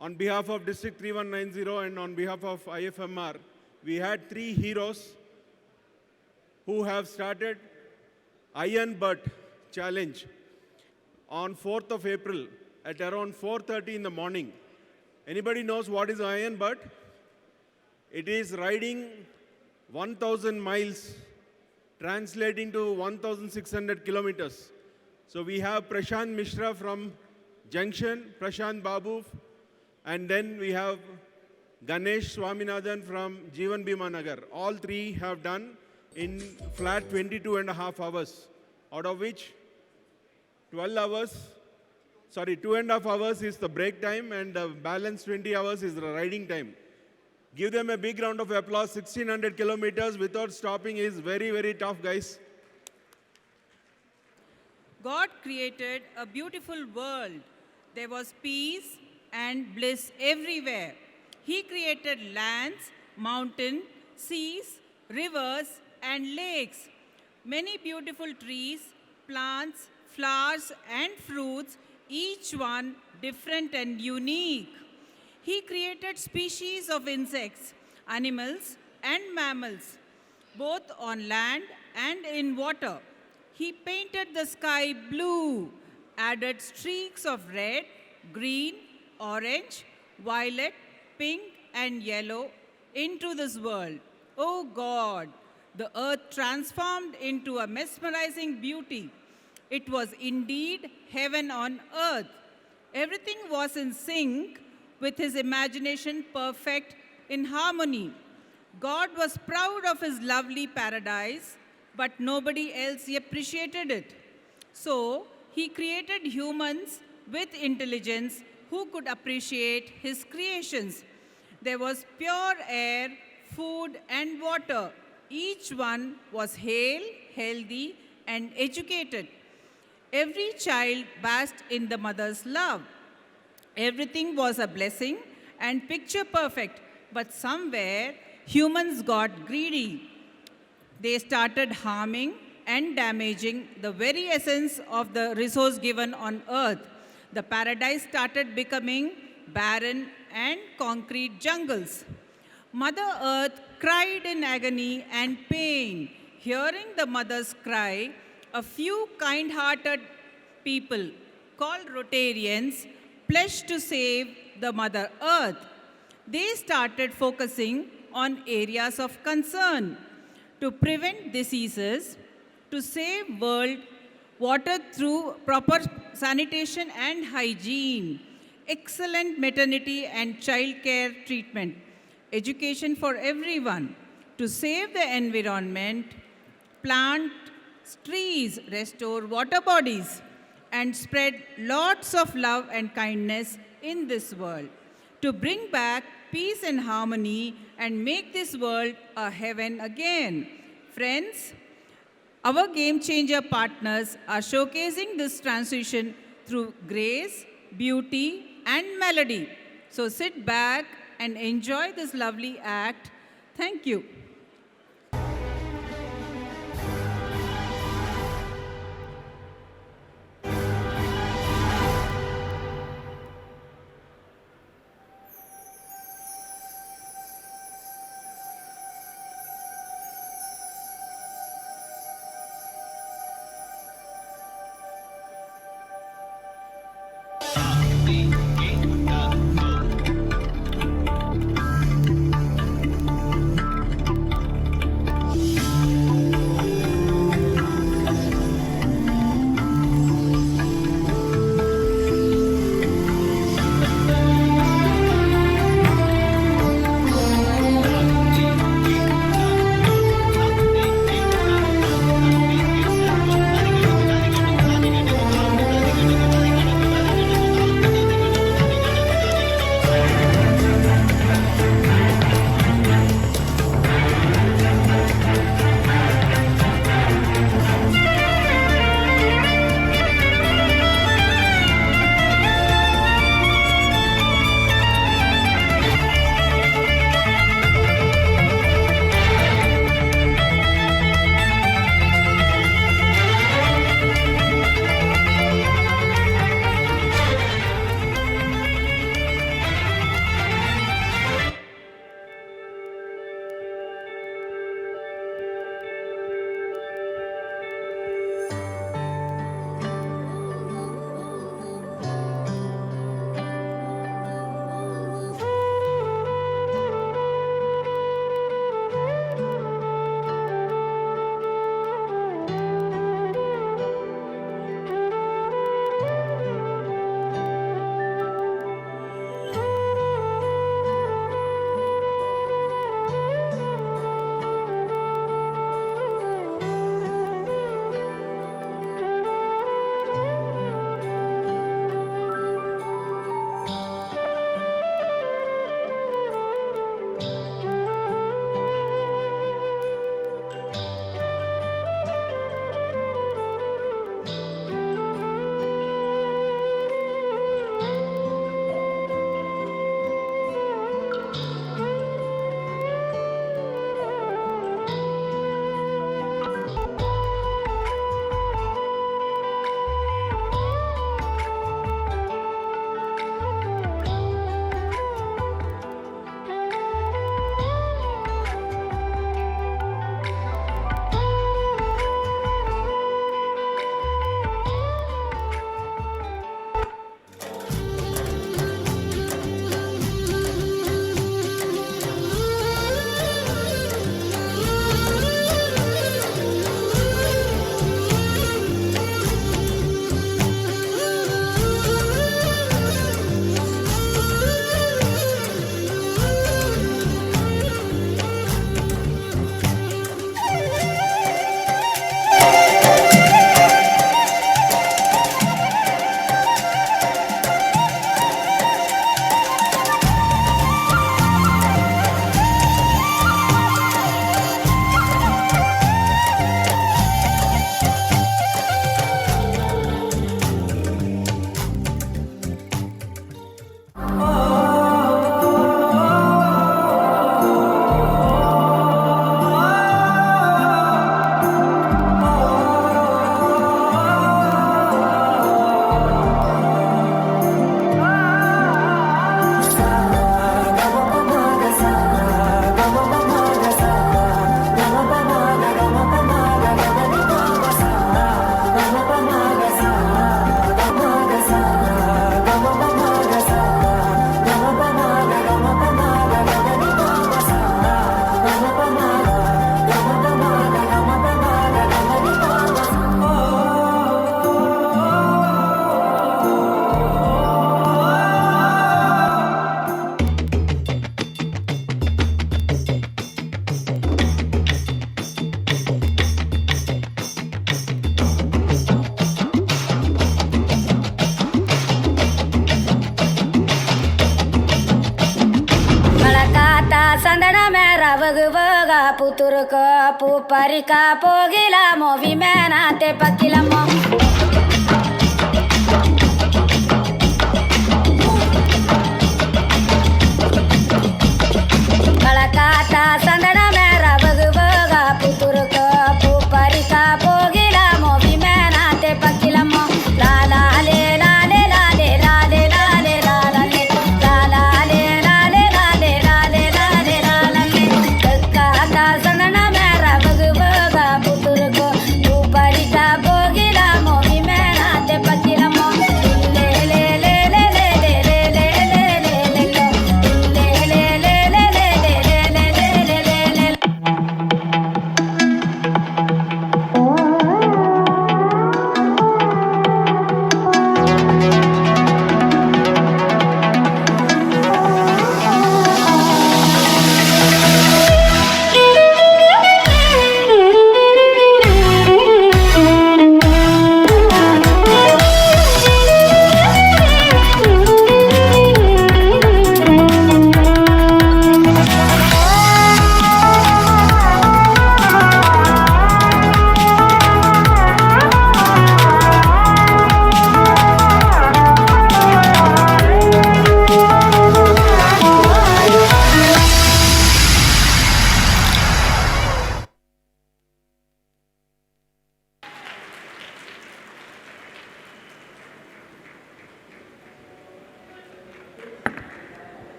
On behalf of District 3190 and on behalf of IFMR, we had three heroes who have started Iron Butt Challenge on 4th of April at around 4:30 in the morning. Anybody knows what is Iron Butt? It is riding 1,000 miles, translating to 1,600 kilometers. So we have Prashant Mishra from Junction, Prashant Babu, and then we have Ganesh Swaminathan from Jeevan Bhima Nagar. All three have done in flat 22 and a half hours, out of which 12 hours, 2.5 hours is the break time and the balance 20 hours is the riding time. Give them a big round of applause. 1,600 kilometers without stopping is very, very tough, guys. God created a beautiful world. There was peace and bliss everywhere. He created lands, mountains, seas, rivers, and lakes. Many beautiful trees, plants, flowers, and fruits, each one different and unique. He created species of insects, animals, and mammals, both on land and in water. He painted the sky blue, added streaks of red, green, orange, violet, pink, and yellow into this world. Oh God, the earth transformed into a mesmerizing beauty. It was indeed heaven on earth. Everything was in sync with his imagination, perfect in harmony. God was proud of his lovely paradise, but nobody else appreciated it. So he created humans with intelligence who could appreciate his creations. There was pure air, food, and water. Each one was hale, healthy, and educated. Every child basked in the mother's love. Everything was a blessing and picture perfect, but somewhere humans got greedy. They started harming and damaging the very essence of the resource given on earth. The paradise started becoming barren and concrete jungles. Mother Earth cried in agony and pain. Hearing the mother's cry, a few kind-hearted people called Rotarians pledged to save the Mother Earth. They started focusing on areas of concern to prevent diseases, to save world water through proper sanitation and hygiene, excellent maternity and child care treatment, education for everyone, to save the environment, plant trees, restore water bodies, and spread lots of love and kindness in this world, to bring back peace and harmony and make this world a heaven again. Friends, our Game Changer partners are showcasing this transition through grace, beauty, and melody. So sit back and enjoy this lovely act. Thank you. Puturko puparika pogila movimena te pakilamo kalakata sandana mera vaga puturko puparika pogila movimena te pakilamo la la le la le la le la le la le la la le la la le la le la le la le la le la la le kalakata sandana mera vaga puturko puparika pogila movimena te pakilamo le le le le le le le le le le le le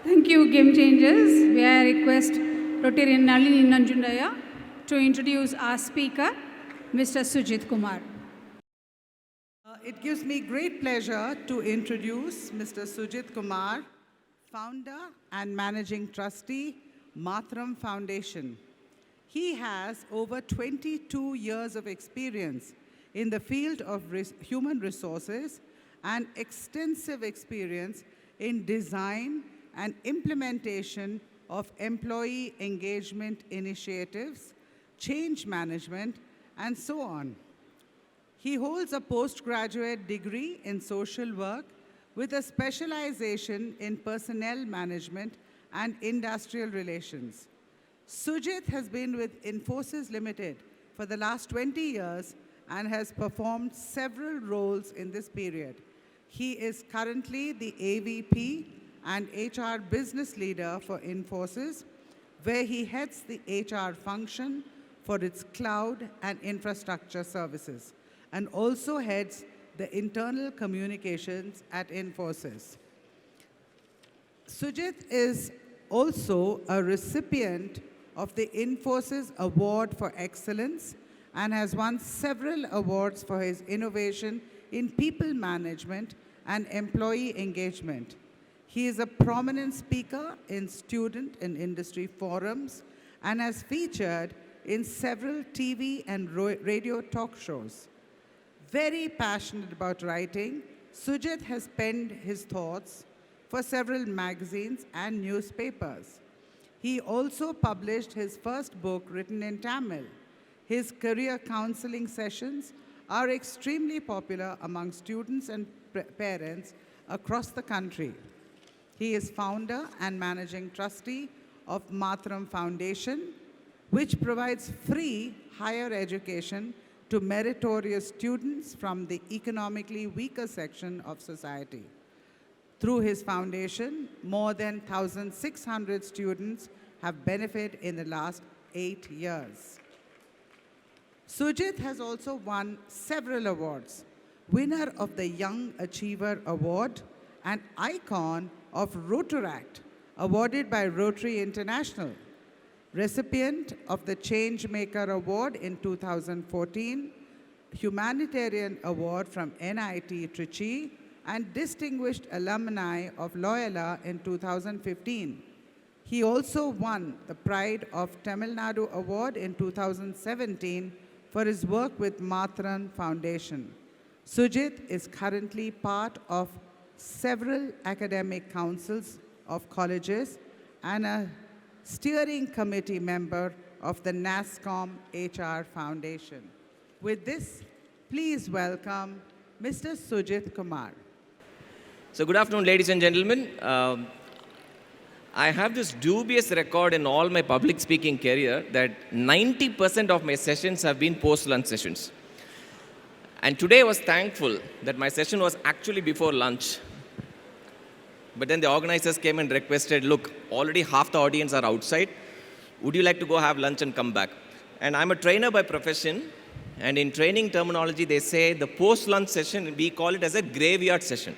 Thank you, Game Changers. May I request Rotarian Nalini Nanjundaya to introduce our speaker, Mr. Sujit Kumar. It gives me great pleasure to introduce Mr. Sujit Kumar, founder and managing trustee, Matram Foundation. He has over 22 years of experience in the field of human resources and extensive experience in design and implementation of employee engagement initiatives, change management, and so on. He holds a postgraduate degree in social work with a specialization in personnel management and industrial relations. Sujit has been with Infosys Limited for the last 20 years and has performed several roles in this period. He is currently the AVP and HR business leader for Infosys, where he heads the HR function for its cloud and infrastructure services, and also heads the internal communications at Infosys. Sujit is also a recipient of the Infosys Award for Excellence and has won several awards for his innovation in people management and employee engagement. He is a prominent speaker in student and industry forums and has featured in several TV and radio talk shows. Very passionate about writing, Sujit has penned his thoughts for several magazines and newspapers. He also published his first book written in Tamil. His career counseling sessions are extremely popular among students and parents across the country. He is founder and managing trustee of Matram Foundation, which provides free higher education to meritorious students from the economically weaker section of society. Through his foundation, more than 1,600 students have benefited in the last 8 years. Sujit has also won several awards. Winner of the Young Achiever Award and icon of Rotaract, awarded by Rotary International. Recipient of the Changemaker Award in 2014, Humanitarian Award from NIT Trichy, and Distinguished Alumni of Loyola in 2015. He also won the Pride of Tamil Nadu Award in 2017 for his work with Matran Foundation. Sujit is currently part of several academic councils of colleges and a steering committee member of the NASCOM HR Foundation. With this, please welcome Mr. Sujit Kumar. So good afternoon, ladies and gentlemen. I have this dubious record in all my public speaking career that 90% of my sessions have been post-lunch sessions. And today I was thankful that my session was actually before lunch. But then the organizers came and requested, look, already half the audience are outside. Would you like to go have lunch and come back? And I'm a trainer by profession. And in training terminology, they say the post-lunch session, we call it as a graveyard session.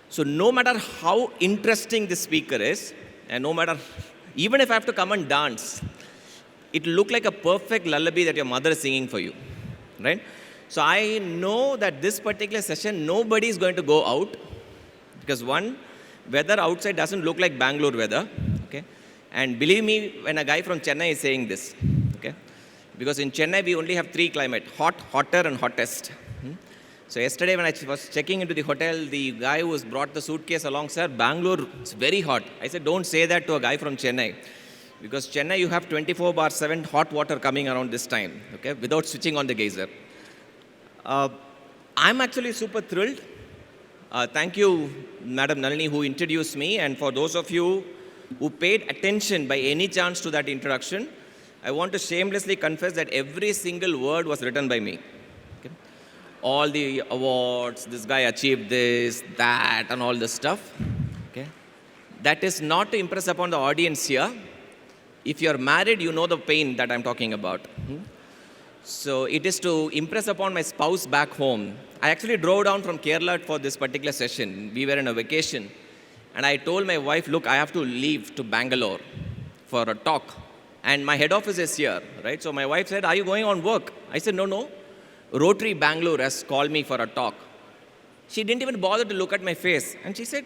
So no matter how interesting the speaker is, and no matter, even if I have to come and dance, it will look like a perfect lullaby that your mother is singing for you, right? So I know that this particular session, nobody is going to go out, because one, weather outside doesn't look like Bangalore weather, okay? And believe me, when a guy from Chennai is saying this, okay? Because in Chennai, we only have 3 climates, hot, hotter, and hottest. So yesterday when I was checking into the hotel, the guy who has brought the suitcase along said, Bangalore, it's very hot. I said, don't say that to a guy from Chennai. Because Chennai, you have 24/7 hot water coming around this time, okay, without switching on the geyser. I'm actually super thrilled. Thank you, Madam Nalini, who introduced me. And for those of you who paid attention by any chance to that introduction, I want to shamelessly confess that every single word was written by me. All the awards, this guy achieved this, that, and all this stuff. Okay? That is not to impress upon the audience here. If you're married, you know the pain that I'm talking about. So it is to impress upon my spouse back home. I actually drove down from Kerala for this particular session. We were in a vacation. And I told my wife, look, I have to leave to Bangalore for a talk. And my head office is here, right? So my wife said, are you going on work? I said, no. Rotary Bangalore has called me for a talk. She didn't even bother to look at my face. And she said,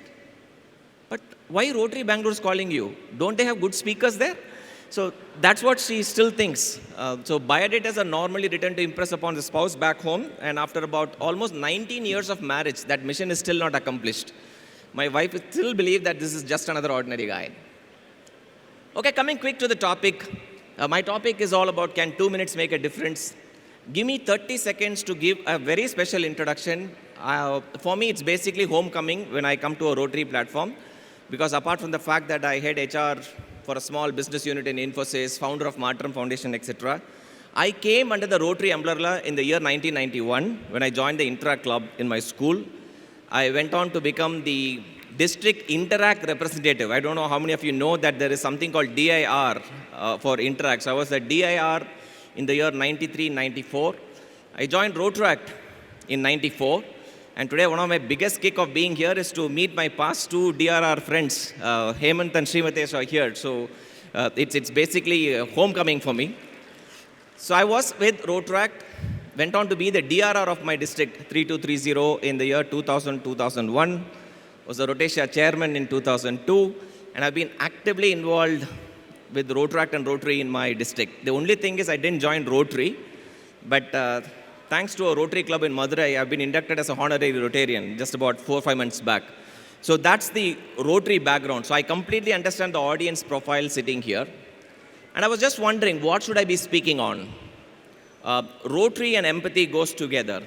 but why Rotary Bangalore is calling you? Don't they have good speakers there? So that's what she still thinks. So biodatas are normally written to impress upon the spouse back home. And after about almost 19 years of marriage, that mission is still not accomplished. My wife still believes that this is just another ordinary guy. Okay, coming quick to the topic. My topic is all about, can 2 minutes make a difference? Give me 30 seconds to give a very special introduction. For me, it's basically homecoming when I come to a Rotary platform, because apart from the fact that I head HR for a small business unit in Infosys, founder of Matram Foundation, etc., I came under the Rotary umbrella in the year 1991 when I joined the Interact Club in my school. I went on to become the district Interact representative. I don't know how many of you know that there is something called DIR for Interact. So I was the DIR in the year 93-94. I joined Rotaract in 94. And today, one of my biggest kick of being here is to meet my past 2 DRR friends, Hemant and Srimatesh are here. So it's basically homecoming for me. So I was with Rotaract, went on to be the DRR of my district, 3230 in the year 2000-2001. Was the Rhodesia chairman in 2002. And I've been actively involved with Rotaract and Rotary in my district. The only thing is I didn't join Rotary, but thanks to a Rotary club in Madurai, I've been inducted as a honorary Rotarian just about 4 or 5 months back. So that's the Rotary background. So I completely understand the audience profile sitting here. And I was just wondering, what should I be speaking on? Rotary and empathy goes together.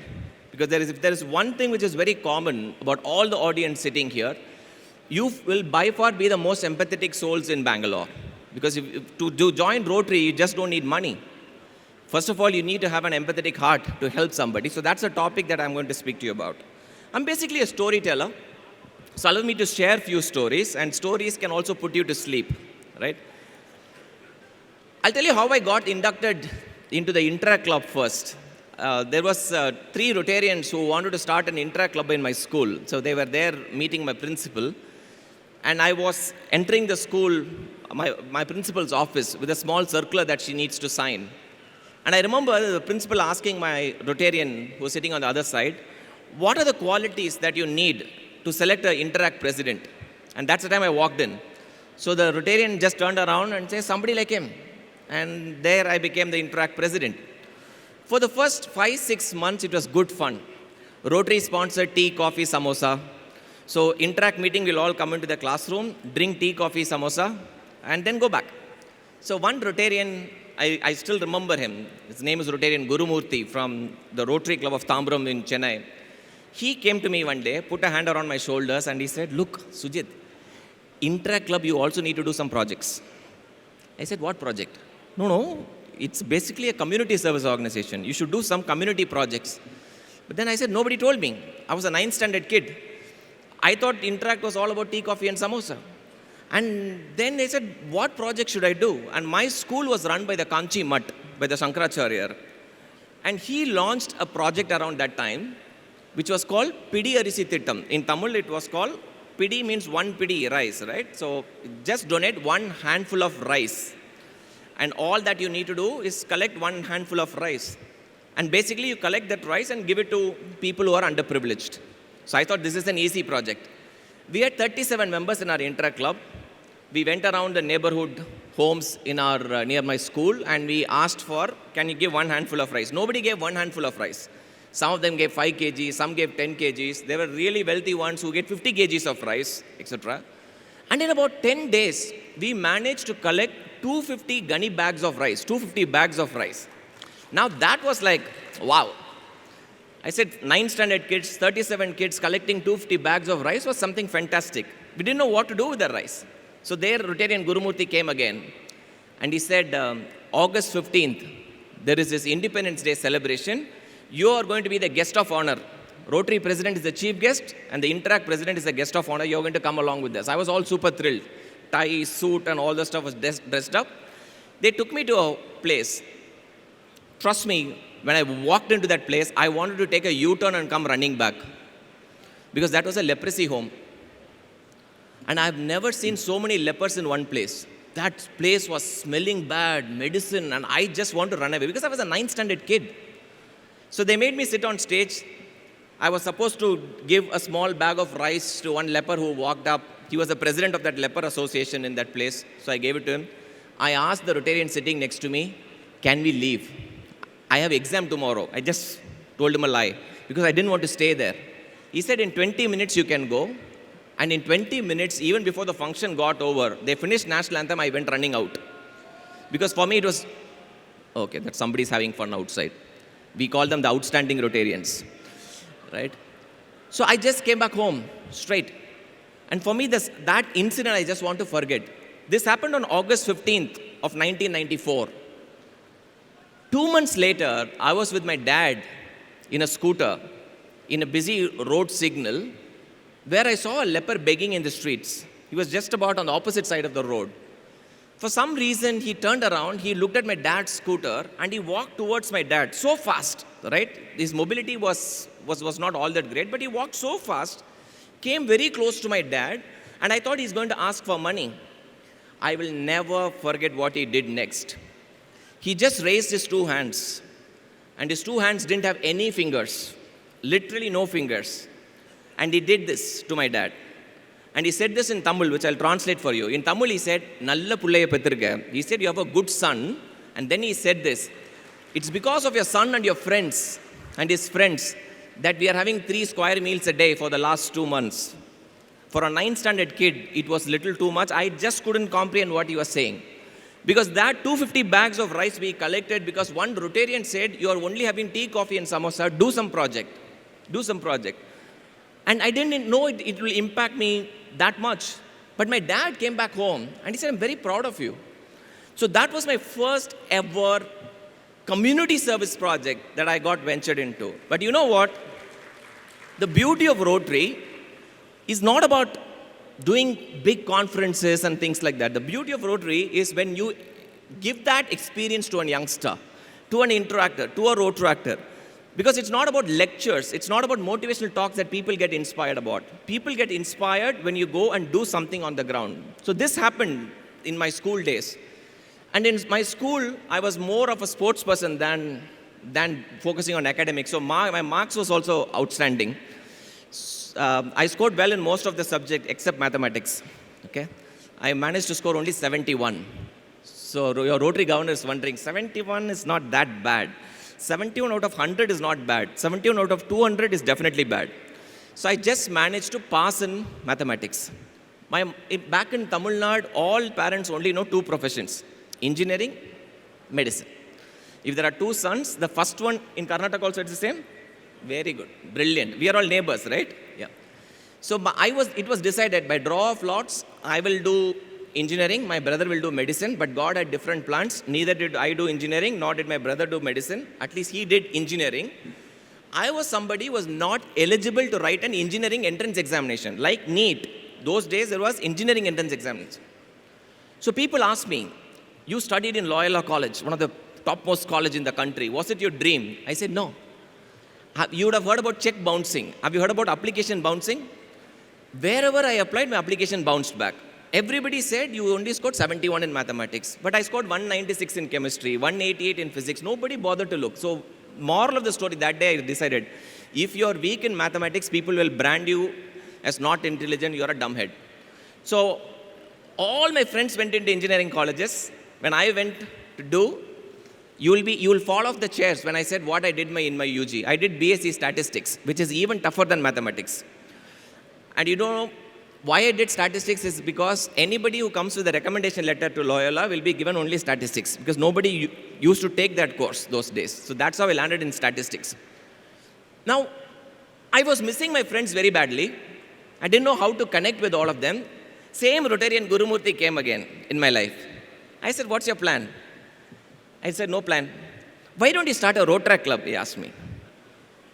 Because if there is one thing which is very common about all the audience sitting here, you will by far be the most empathetic souls in Bangalore. Because to join Rotary, you just don't need money. First of all, you need to have an empathetic heart to help somebody. So that's a topic that I'm going to speak to you about. I'm basically a storyteller. So allow me to share a few stories, and stories can also put you to sleep, right? I'll tell you how I got inducted into the Intra Club first. There was 3 Rotarians who wanted to start an Intra Club in my school. So they were there meeting my principal. And I was entering the school, my principal's office, with a small circular that she needs to sign. And I remember the principal asking my Rotarian who was sitting on the other side, what are the qualities that you need to select an Interact president? And that's the time I walked in. So the Rotarian just turned around and said, somebody like him. And there I became the Interact president. For the first 5-6 months, it was good fun. Rotary sponsored tea, coffee, samosa. So Interact meeting will all come into the classroom, drink tea, coffee, samosa, and then go back. So one Rotarian, I still remember him. His name is Rotarian Gurumurthy from the Rotary Club of Tambram in Chennai. He came to me one day, put a hand around my shoulders, and he said, look, Sujit, Interact Club, you also need to do some projects. I said, what project? No, it's basically a community service organization. You should do some community projects. But then I said, nobody told me. I was a 9th standard kid. I thought Interact was all about tea, coffee, and samosa. And then they said, what project should I do? And my school was run by the Kanchi Mutt, by the Shankaracharya. And he launched a project around that time, which was called Pidi Arisi Thittam. In Tamil, it was called, Pidi means 1 pidi rice, right? So just donate 1 handful of rice. And all that you need to do is collect 1 handful of rice. And basically, you collect that rice and give it to people who are underprivileged. So I thought this is an easy project. We had 37 members in our Intra Club. We went around the neighborhood homes in our near my school, and we asked for, can you give 1 handful of rice? Nobody gave 1 handful of rice. Some of them gave 5 kgs, some gave 10 kgs. There were really wealthy ones who get 50 kgs of rice, etc. And in about 10 days, we managed to collect 250 gunny bags of rice, 250 bags of rice. Now that was like, wow. I said 9th standard kids, 37 kids collecting 250 bags of rice was something fantastic. We didn't know what to do with the rice. So there Rotarian Gurumurthy came again. And he said, August 15th, there is this Independence Day celebration. You are going to be the guest of honor. Rotary president is the chief guest, and the Interact president is the guest of honor. You're going to come along with us. I was all super thrilled. Tie, suit, and all the stuff was dressed up. They took me to a place. Trust me, when I walked into that place, I wanted to take a U-turn and come running back. Because that was a leprosy home. And I've never seen so many lepers in one place. That place was smelling bad, medicine, and I just wanted to run away because I was a 9th standard kid. So they made me sit on stage. I was supposed to give a small bag of rice to one leper who walked up. He was the president of that leper association in that place. So I gave it to him. I asked the Rotarian sitting next to me, can we leave? I have exam tomorrow. I just told him a lie because I didn't want to stay there. He said, in 20 minutes you can go. And in 20 minutes, even before the function got over, they finished national anthem, I went running out. Because for me it was, okay, that somebody's having fun outside. We call them the outstanding Rotarians, right? So I just came back home straight. And for me, that incident I just want to forget. This happened on August 15th of 1994. 2 months later, I was with my dad in a scooter in a busy road signal where I saw a leper begging in the streets. He was just about on the opposite side of the road. For some reason, he turned around, he looked at my dad's scooter, and he walked towards my dad so fast, right? His mobility was not all that great, but he walked so fast, came very close to my dad, and I thought he's going to ask for money. I will never forget what he did next. He just raised his 2 hands, and his 2 hands didn't have any fingers, literally no fingers. And he did this to my dad. And he said this in Tamil, which I'll translate for you. In Tamil, he said, Nalla pullaya pettirukka. He said, you have a good son. And then he said this, it's because of your son and your friends and his friends that we are having 3 square meals a day for the last 2 months. For a 9th standard kid, it was little too much. I just couldn't comprehend what he was saying. Because that 250 bags of rice we collected because one Rotarian said, you are only having tea, coffee, and samosa, do some project. Do some project. And I didn't know it will impact me that much. But my dad came back home and he said, I'm very proud of you. So that was my first ever community service project that I got ventured into. But you know what? The beauty of Rotary, is not about doing big conferences and things like that. The beauty of Rotary is when you give that experience to a youngster, to an interactor, to a Rotaractor. Because it's not about lectures, it's not about motivational talks that people get inspired about. People get inspired when you go and do something on the ground. So this happened in my school days. And in my school, I was more of a sports person than focusing on academics. So my marks was also outstanding. I scored well in most of the subjects except mathematics. Okay, I managed to score only 71. So your Rotary governor is wondering, 71 is not that bad. 71 out of 100 is not bad. 71 out of 200 is definitely bad. So I just managed to pass in mathematics. Back in Tamil Nadu, all parents only know two professions: engineering, medicine. If there are two sons, the first one in Karnataka also it's the same. Very good, brilliant. We are all neighbors, right? Yeah. So it was decided by draw of lots. I will do engineering, my brother will do medicine, but God had different plans. Neither did I do engineering, nor did my brother do medicine. At least he did engineering. I was somebody who was not eligible to write an engineering entrance examination, like NEET. Those days there was engineering entrance examination. So people ask me, you studied in Loyola College, one of the topmost college in the country. Was it your dream? I said, no. You would have heard about check bouncing. Have you heard about application bouncing? Wherever I applied, my application bounced back. Everybody said you only scored 71 in mathematics, but I scored 196 in chemistry, 188 in physics. Nobody bothered to look. So moral of the story, that day I decided, if you're weak in mathematics, people will brand you as not intelligent, you're a dumbhead. So all my friends went into engineering colleges. When I went to do, you will fall off the chairs when I said what I did in my UG. I did BSc Statistics, which is even tougher than mathematics. And you know why I did statistics is because anybody who comes with a recommendation letter to Loyola will be given only statistics, because nobody used to take that course those days. So that's how I landed in statistics. Now, I was missing my friends very badly. I didn't know how to connect with all of them. Same Rotarian Gurumurthy came again in my life. I said, what's your plan? I said, no plan. Why don't you start a Rotaract club? He asked me.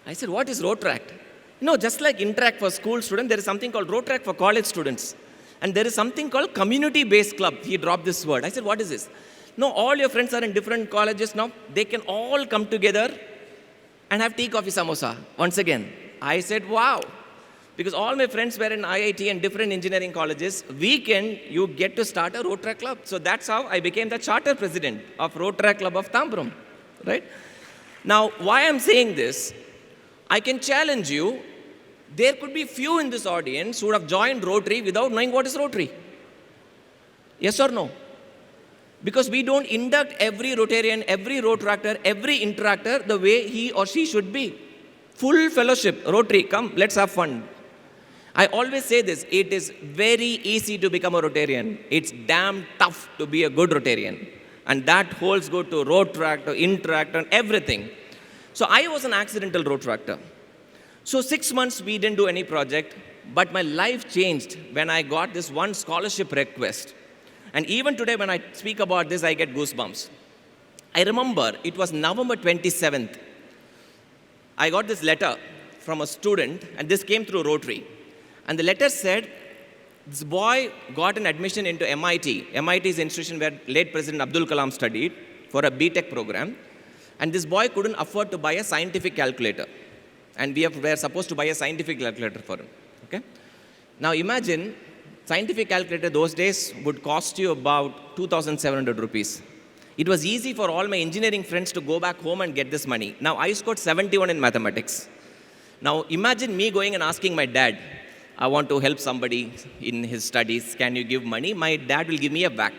I said, what is Rotaract? No, just like Interact for school students, there is something called Rotaract for college students. And there is something called community-based club. He dropped this word. I said, what is this? No, all your friends are in different colleges now. They can all come together and have tea, coffee, samosa once again. I said, wow. Because all my friends were in IIT and different engineering colleges. Weekend, you get to start a Rotaract club. So that's how I became the charter president of Rotaract Club of Tambaram, right? Now, why I'm saying this, I can challenge you, there could be few in this audience who would have joined Rotary without knowing what is Rotary. Yes or no? Because we don't induct every Rotarian, every Rotaractor, every interactor the way he or she should be. Full fellowship, Rotary, come, let's have fun. I always say this, it is very easy to become a Rotarian. It's damn tough to be a good Rotarian. And that holds good to Rotaractor, Interactor, everything. So I was an accidental Rotaractor. So 6 months we didn't do any project, but my life changed when I got this one scholarship request. And even today when I speak about this, I get goosebumps. I remember it was November 27th. I got this letter from a student, and this came through Rotary. And the letter said, this boy got an admission into MIT. MIT is the institution where late President Abdul Kalam studied for a BTech program. And this boy couldn't afford to buy a scientific calculator. And we were supposed to buy a scientific calculator for him. Okay? Now imagine, scientific calculator those days would cost you about 2,700 rupees. It was easy for all my engineering friends to go back home and get this money. Now I scored 71 in mathematics. Now imagine me going and asking my dad, I want to help somebody in his studies. Can you give money? My dad will give me a whack.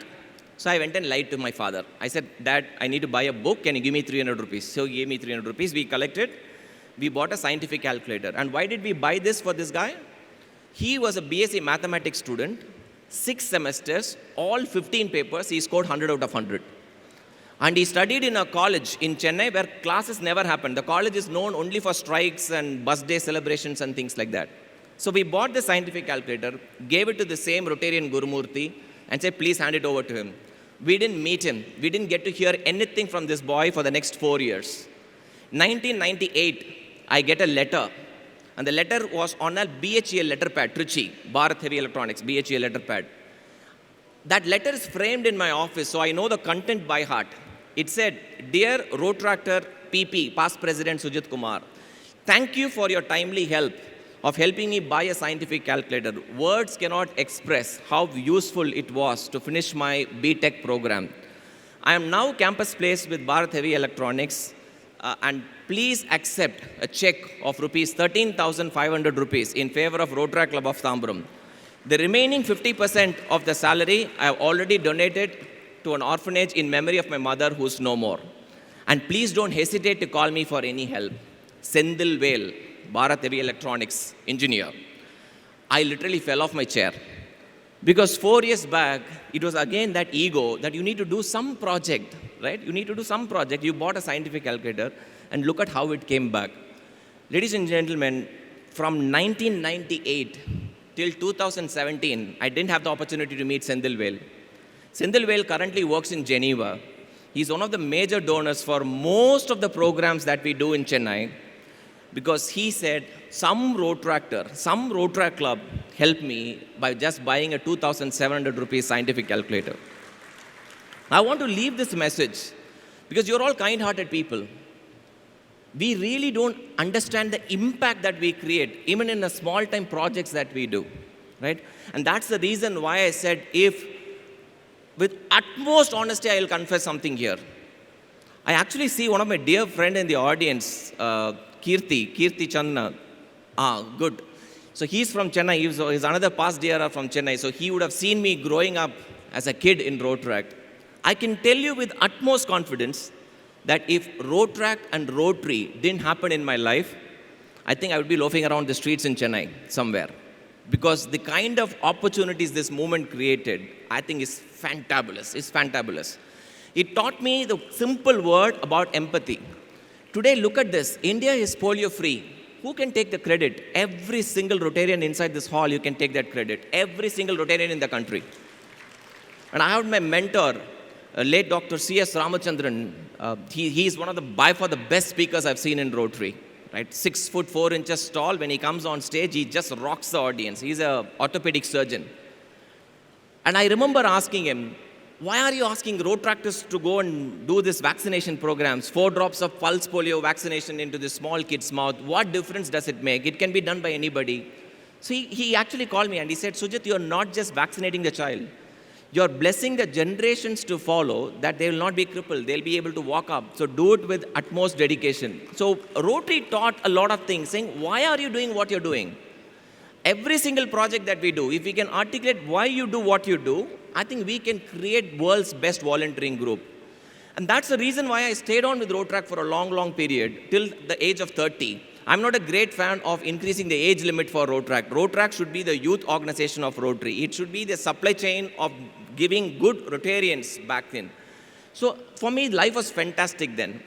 So I went and lied to my father. I said, Dad, I need to buy a book. Can you give me 300 rupees? So he gave me 300 rupees. We collected. We bought a scientific calculator. And why did we buy this for this guy? He was a BSc mathematics student, 6 semesters, all 15 papers. He scored 100 out of 100. And he studied in a college in Chennai where classes never happened. The college is known only for strikes and bus day celebrations and things like that. So we bought the scientific calculator, gave it to the same Rotarian Gurumurthy, and said, please hand it over to him. We didn't meet him. We didn't get to hear anything from this boy for the next 4 years. 1998, I get a letter And the letter was on a BHEL letter pad, Trichy, Bharat Heavy Electronics, BHEL letter pad. That letter is framed in my office, so I know the content by heart. It said, "Dear Rotractor PP, past President Sujit Kumar, thank you for your timely help of helping me buy a scientific calculator. Words cannot express how useful it was to finish my BTech program. I am now campus placed with Bharat Heavy Electronics, and please accept a check of rupees 13,500 rupees in favor of Rotary Club of Tambaram. The remaining 50% of the salary I have already donated to an orphanage in memory of my mother who's no more. And please don't hesitate to call me for any help. Sendil Vel, Bharat Heavy Electronics engineer." I literally fell off my chair. Because 4 years back, it was again that ego that you need to do some project, right? You need to do some project. You bought a scientific calculator, and look at how it came back. Ladies and gentlemen, from 1998 till 2017, I didn't have the opportunity to meet Sendil Vel. Sendil Vel currently works in Geneva. He's one of the major donors for most of the programs that we do in Chennai, because he said, some Rotary club helped me by just buying a 2,700 rupees scientific calculator. I want to leave this message because you're all kind-hearted people. We really don't understand the impact that we create, even in the small-time projects that we do, right? And that's the reason why I said, if, with utmost honesty, I will confess something here. I actually see one of my dear friend in the audience, Kirti Chandna. Good. So he's from Chennai. He's another past DRR from Chennai. So he would have seen me growing up as a kid in Rotary. I can tell you with utmost confidence that if Rotary and Rotary didn't happen in my life, I think I would be loafing around the streets in Chennai somewhere. Because the kind of opportunities this movement created, I think is fantabulous. It's fantabulous. It taught me the simple word about empathy. Today, look at this. India is polio-free. Who can take the credit? Every single Rotarian inside this hall, you can take that credit. Every single Rotarian in the country. And I have my mentor, late Dr. C.S. Ramachandran. He's one of the, by far, the best speakers I've seen in Rotary. Right? 6 foot 4 inches tall. When he comes on stage, he just rocks the audience. He's an orthopedic surgeon. And I remember asking him, why are you asking Rotractors to go and do this vaccination programs? 4 drops of pulse polio vaccination into this small kid's mouth. What difference does it make? It can be done by anybody. So he actually called me and he said, Sujit, you're not just vaccinating the child. You're blessing the generations to follow that they will not be crippled. They'll be able to walk up. So do it with utmost dedication. So Rotary taught a lot of things, saying, why are you doing what you're doing? Every single project that we do, if we can articulate why you do what you do, I think we can create world's best volunteering group. And that's the reason why I stayed on with Rotary for a long, long period, till the age of 30. I'm not a great fan of increasing the age limit for Rotary. Rotary should be the youth organization of Rotary. It should be the supply chain of giving good Rotarians back then. So for me, life was fantastic then.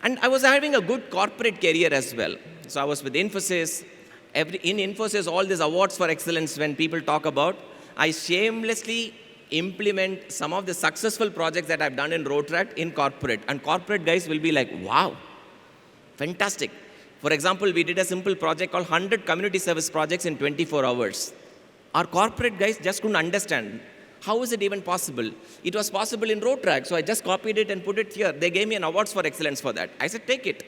And I was having a good corporate career as well. So I was with Infosys. In Infosys, all these awards for excellence when people talk about, I shamelessly implement some of the successful projects that I've done in Rotary in corporate. And corporate guys will be like, wow, fantastic. For example, we did a simple project called 100 community service projects in 24 hours. Our corporate guys just couldn't understand. How is it even possible? It was possible in Rotary, so I just copied it and put it here. They gave me an awards for excellence for that. I said, take it.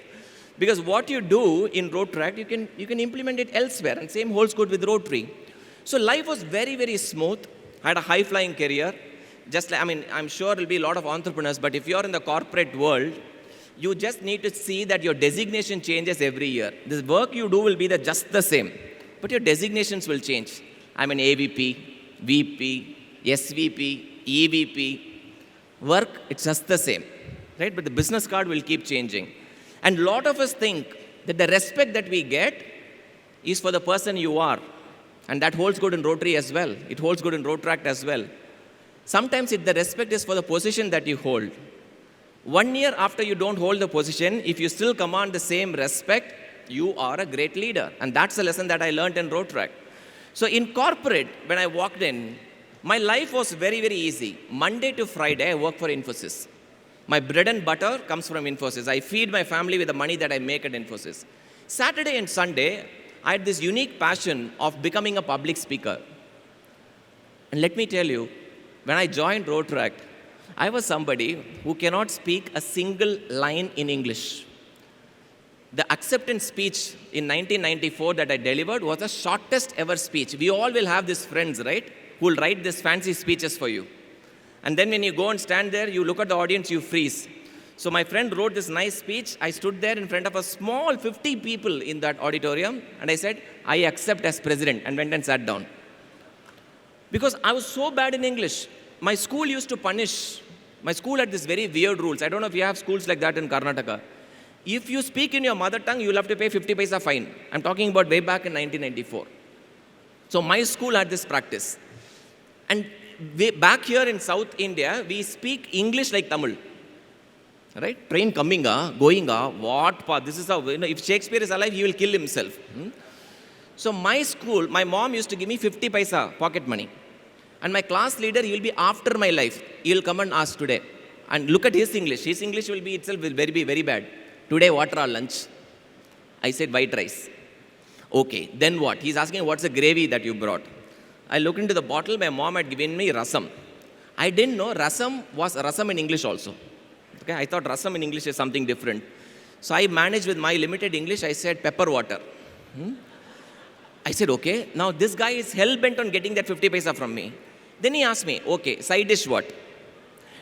Because what you do in Rotary, you can implement it elsewhere, and same holds good with Rotary. So life was very, very smooth. I had a high-flying career. I'm sure there'll be a lot of entrepreneurs, but if you're in the corporate world, you just need to see that your designation changes every year. The work you do will be just the same, but your designations will change. I'm an AVP, VP, SVP, EVP. Work, it's just the same, right? But the business card will keep changing. And a lot of us think that the respect that we get is for the person you are. And that holds good in Rotary as well. It holds good in Rotary as well. Sometimes the respect is for the position that you hold. 1 year after you don't hold the position, if you still command the same respect, you are a great leader. And that's a lesson that I learned in Rotary. So in corporate, when I walked in, my life was very, very easy. Monday to Friday, I work for Infosys. My bread and butter comes from Infosys. I feed my family with the money that I make at Infosys. Saturday and Sunday, I had this unique passion of becoming a public speaker. And let me tell you, when I joined Rotary, I was somebody who cannot speak a single line in English. The acceptance speech in 1994 that I delivered was the shortest ever speech. We all will have these friends, right, who will write these fancy speeches for you. And then when you go and stand there, you look at the audience, you freeze. So my friend wrote this nice speech. I stood there in front of a small 50 people in that auditorium, and I said, I accept as president, and went and sat down. Because I was so bad in English. My school used to punish. My school had these very weird rules. I don't know if you have schools like that in Karnataka. If you speak in your mother tongue, you'll have to pay 50 paisa fine. I'm talking about way back in 1994. So my school had this practice. And back here in South India, we speak English like Tamil. Right? Train coming, going, what path? This is how, if Shakespeare is alive, he will kill himself. So my school, my mom used to give me 50 paisa pocket money. And my class leader, he will be after my life. He will come and ask today. And look at his English. His English will be itself will be very bad. Today, what are our lunch? I said, white rice. Okay, then what? He's asking, what's the gravy that you brought? I looked into the bottle. My mom had given me rasam. I didn't know rasam was rasam in English also. Okay, I thought rasam in English is something different. So I managed with my limited English. I said, pepper water. I said, okay. Now this guy is hell-bent on getting that 50 paisa from me. Then he asked me, okay, side dish what?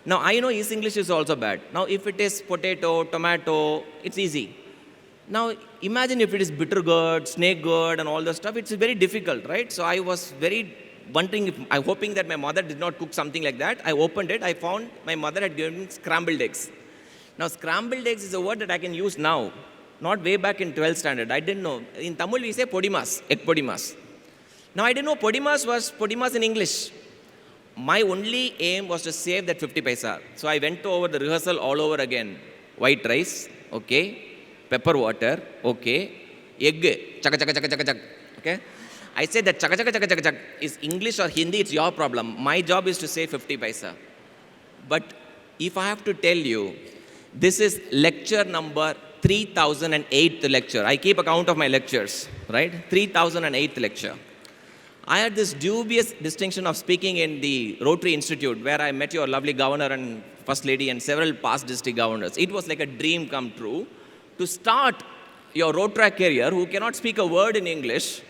Now, I know his English is also bad. Now, if it is potato, tomato, it's easy. Now, imagine if it is bitter gourd, snake gourd, and all the stuff, it's very difficult, right? So, I was very wondering, I'm hoping that my mother did not cook something like that. I opened it, I found my mother had given me scrambled eggs. Now, scrambled eggs is a word that I can use now, not way back in 12th standard. I didn't know. In Tamil, we say podimas, egg podimas. Now, I didn't know podimas was podimas in English. My only aim was to save that 50 paisa. So I went over the rehearsal all over again. White rice, okay. Pepper water, okay. Egg, chaka chaka chaka chaka chaka, okay. I said that chaka chaka chaka chaka chaka is English or Hindi, it's your problem. My job is to save 50 paisa. But if I have to tell you, this is lecture number 3008th lecture. I keep account of my lectures, right? 3008th lecture. I had this dubious distinction of speaking in the Rotary Institute, where I met your lovely governor and first lady and several past district governors. It was like a dream come true to start your Rotary career, who cannot speak a word in English.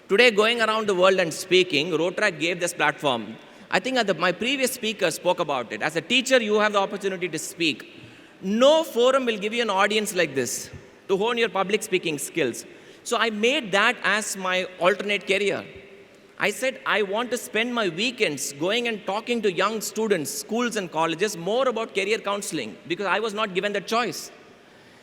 Today, going around the world and speaking, Rotary gave this platform. I think my previous speaker spoke about it. As a teacher, you have the opportunity to speak. No forum will give you an audience like this to hone your public speaking skills. So I made that as my alternate career. I said, I want to spend my weekends going and talking to young students, schools and colleges, more about career counseling, because I was not given that choice.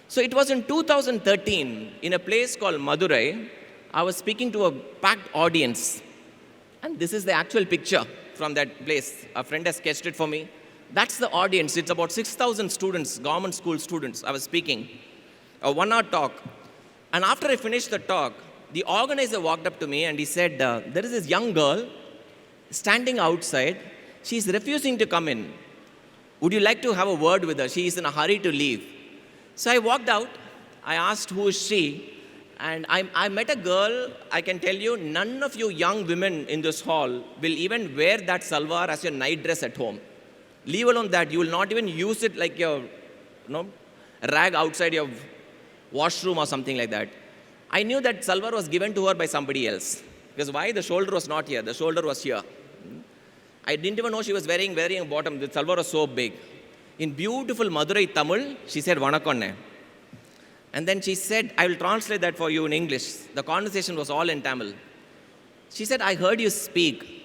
So it was in 2013, in a place called Madurai, I was speaking to a packed audience. And this is the actual picture from that place. A friend has sketched it for me. That's the audience. It's about 6,000 students, government school students. I was speaking. A 1-hour talk. And after I finished the talk, the organizer walked up to me and he said, there is this young girl standing outside. She's refusing to come in. Would you like to have a word with her? She is in a hurry to leave. So I walked out. I asked, who is she? And I met a girl. I can tell you, none of you young women in this hall will even wear that salwar as your night dress at home. Leave alone that. You will not even use it like your rag outside your washroom or something like that. I knew that salwar was given to her by somebody else. Because why? The shoulder was not here. The shoulder was here. I didn't even know she was wearing a bottom. The salwar was so big. In beautiful Madurai Tamil, she said, Vanakonne. And then she said, I will translate that for you in English. The conversation was all in Tamil. She said, I heard you speak.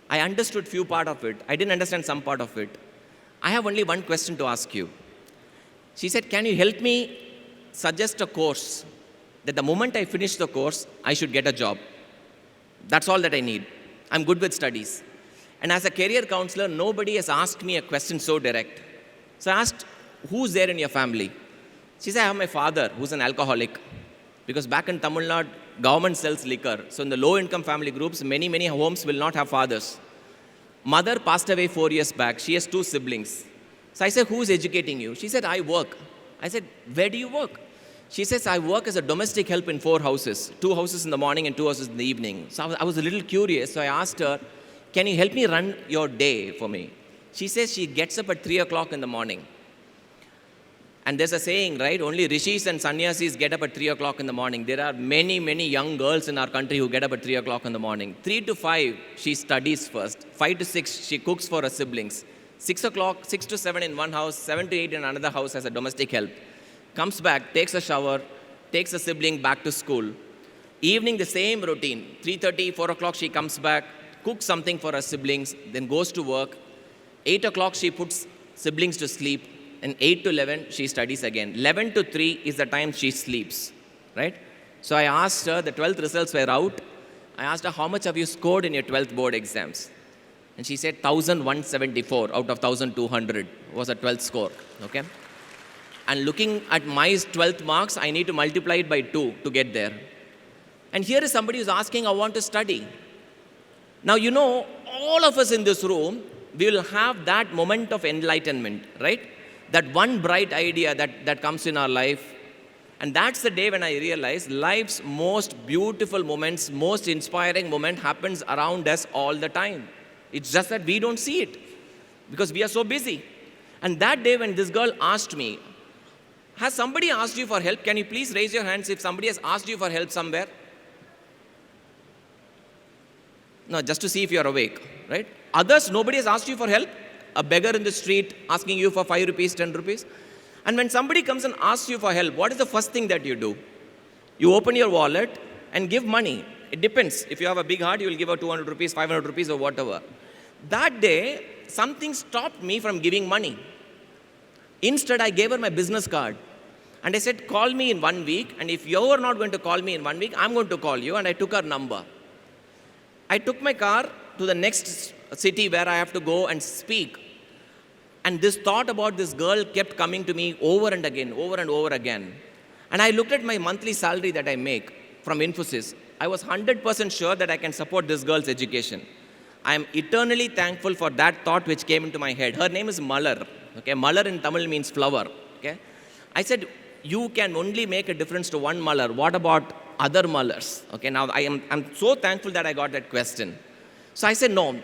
I understood few part of it. I didn't understand some part of it. I have only one question to ask you. She said, can you help me suggest a course that the moment I finish the course, I should get a job? That's all that I need. I'm good with studies. And as a career counselor, nobody has asked me a question so direct. So I asked, who's there in your family? She said, I have my father, who's an alcoholic. Because back in Tamil Nadu, government sells liquor. So in the low-income family groups, many homes will not have fathers. Mother passed away 4 years back. She has 2 siblings. So I said, who's educating you? She said, I work. I said, where do you work? She says, I work as a domestic help in 4 houses, 2 houses in the morning and 2 houses in the evening. So I was a little curious, so I asked her, can you help me run your day for me? She says she gets up at 3 o'clock in the morning. And there's a saying, right? Only rishis and sannyasis get up at 3 o'clock in the morning. There are many, many young girls in our country who get up at 3 o'clock in the morning. 3 to 5, she studies first. 5 to 6, she cooks for her siblings. 6 o'clock, 6 to 7 in one house, 7 to 8 in another house as a domestic help. Comes back, takes a shower, takes a sibling back to school. Evening, the same routine. 3:30, 4 o'clock, she comes back, cooks something for her siblings, then goes to work. 8 o'clock, she puts siblings to sleep. And 8 to 11, she studies again. 11 to 3 is the time she sleeps, right? So I asked her, the 12th results were out. I asked her, how much have you scored in your 12th board exams? And she said 1,174 out of 1,200 was a 12th score, okay? And looking at my 12th marks, I need to multiply it by 2 to get there. And here is somebody who's asking, I want to study. Now, you know, all of us in this room, we will have that moment of enlightenment, right? That one bright idea that comes in our life. And that's the day when I realized life's most beautiful moments, most inspiring moment happens around us all the time. It's just that we don't see it because we are so busy. And that day when this girl asked me, has somebody asked you for help? Can you please raise your hands if somebody has asked you for help somewhere? No, just to see if you are awake, right? Others, nobody has asked you for help. A beggar in the street asking you for 5 rupees, 10 rupees. And when somebody comes and asks you for help, what is the first thing that you do? You open your wallet and give money. It depends. If you have a big heart, you will give out 200 rupees, 500 rupees or whatever. That day, something stopped me from giving money. Instead, I gave her my business card. And I said, call me in 1 week. And if you are not going to call me in 1 week, I'm going to call you. And I took her number. I took my car to the next city where I have to go and speak. And this thought about this girl kept coming to me over and over again. And I looked at my monthly salary that I make from Infosys. I was 100% sure that I can support this girl's education. I am eternally thankful for that thought which came into my head. Her name is Malar. Okay, Malar in Tamil means flower. Okay, I said, you can only make a difference to one Malar. What about other Malars? Okay, now I'm so thankful that I got that question. So I said, no,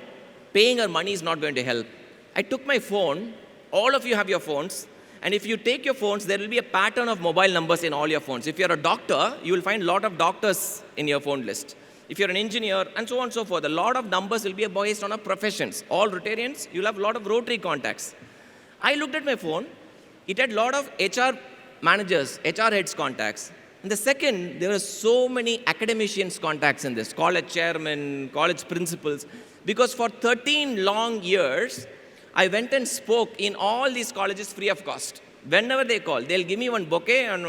paying her money is not going to help. I took my phone. All of you have your phones. And if you take your phones, there will be a pattern of mobile numbers in all your phones. If you're a doctor, you will find a lot of doctors in your phone list. If you're an engineer, and so on and so forth, a lot of numbers will be based on our professions. All Rotarians, you'll have a lot of Rotary contacts. I looked at my phone. It had a lot of HR managers, HR heads contacts. And the second, there were so many academicians contacts in this, college chairmen, college principals. Because for 13 long years, I went and spoke in all these colleges free of cost. Whenever they call, they'll give me one bouquet and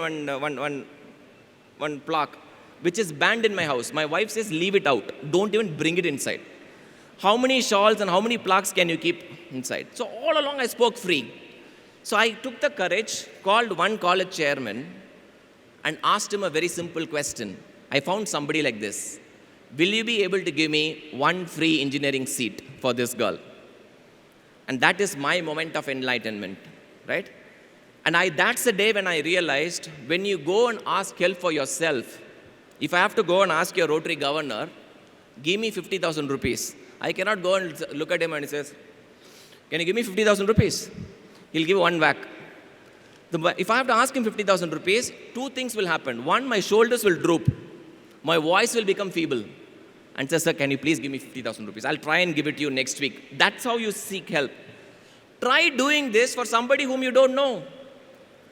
one plaque, which is banned in my house. My wife says, leave it out. Don't even bring it inside. How many shawls and how many plaques can you keep inside? So all along I spoke free. So I took the courage, called one college chairman and asked him a very simple question. I found somebody like this. Will you be able to give me one free engineering seat for this girl? And that is my moment of enlightenment, right? And that's the day when I realized when you go and ask help for yourself, if I have to go and ask your Rotary governor, give me 50,000 rupees. I cannot go and look at him and he says, can you give me 50,000 rupees? He'll give one whack. If I have to ask him 50,000 rupees, 2 things will happen. One, my shoulders will droop. My voice will become feeble. And says, sir, can you please give me 50,000 rupees? I'll try and give it to you next week. That's how you seek help. Try doing this for somebody whom you don't know.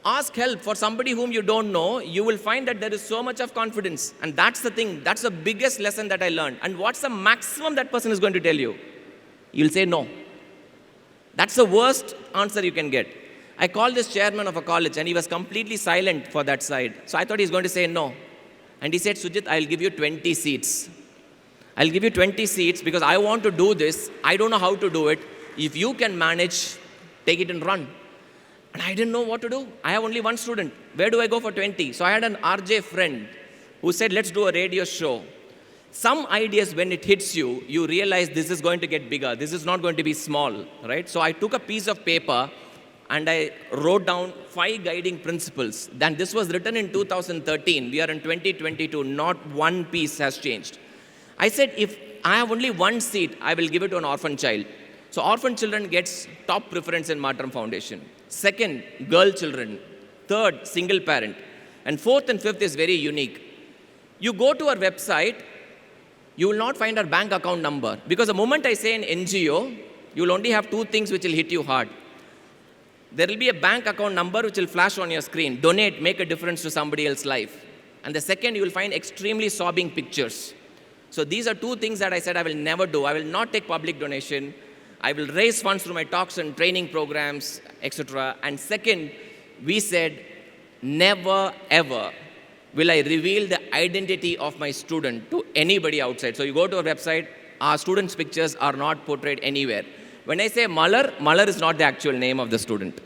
Ask help for somebody whom you don't know. You will find that there is so much of confidence. And that's the thing. That's the biggest lesson that I learned. And what's the maximum that person is going to tell you? You'll say no. That's the worst answer you can get. I called this chairman of a college and he was completely silent for that side. So I thought he's going to say no. And he said, Sujit, I'll give you 20 seats. I'll give you 20 seats because I want to do this. I don't know how to do it. If you can manage, take it and run. And I didn't know what to do. I have only one student. Where do I go for 20? So I had an RJ friend who said, let's do a radio show. Some ideas, when it hits you, you realize this is going to get bigger. This is not going to be small, right? So I took a piece of paper and I wrote down 5 guiding principles. Then this was written in 2013. We are in 2022. Not one piece has changed. I said, if I have only one seat, I will give it to an orphan child. So orphan children gets top preference in Matram Foundation. Second, girl children. Third, single parent. And fourth and fifth is very unique. You go to our website, you will not find our bank account number. Because the moment I say an NGO, you will only have 2 things which will hit you hard. There will be a bank account number which will flash on your screen. Donate, make a difference to somebody else's life. And the second, you will find extremely sobbing pictures. So these are 2 things that I said I will never do. I will not take public donation. I will raise funds through my talks and training programs, etc. And second, we said, never ever will I reveal the identity of my student to anybody outside. So you go to our website, our students' pictures are not portrayed anywhere. When I say Malar, Malar is not the actual name of the student.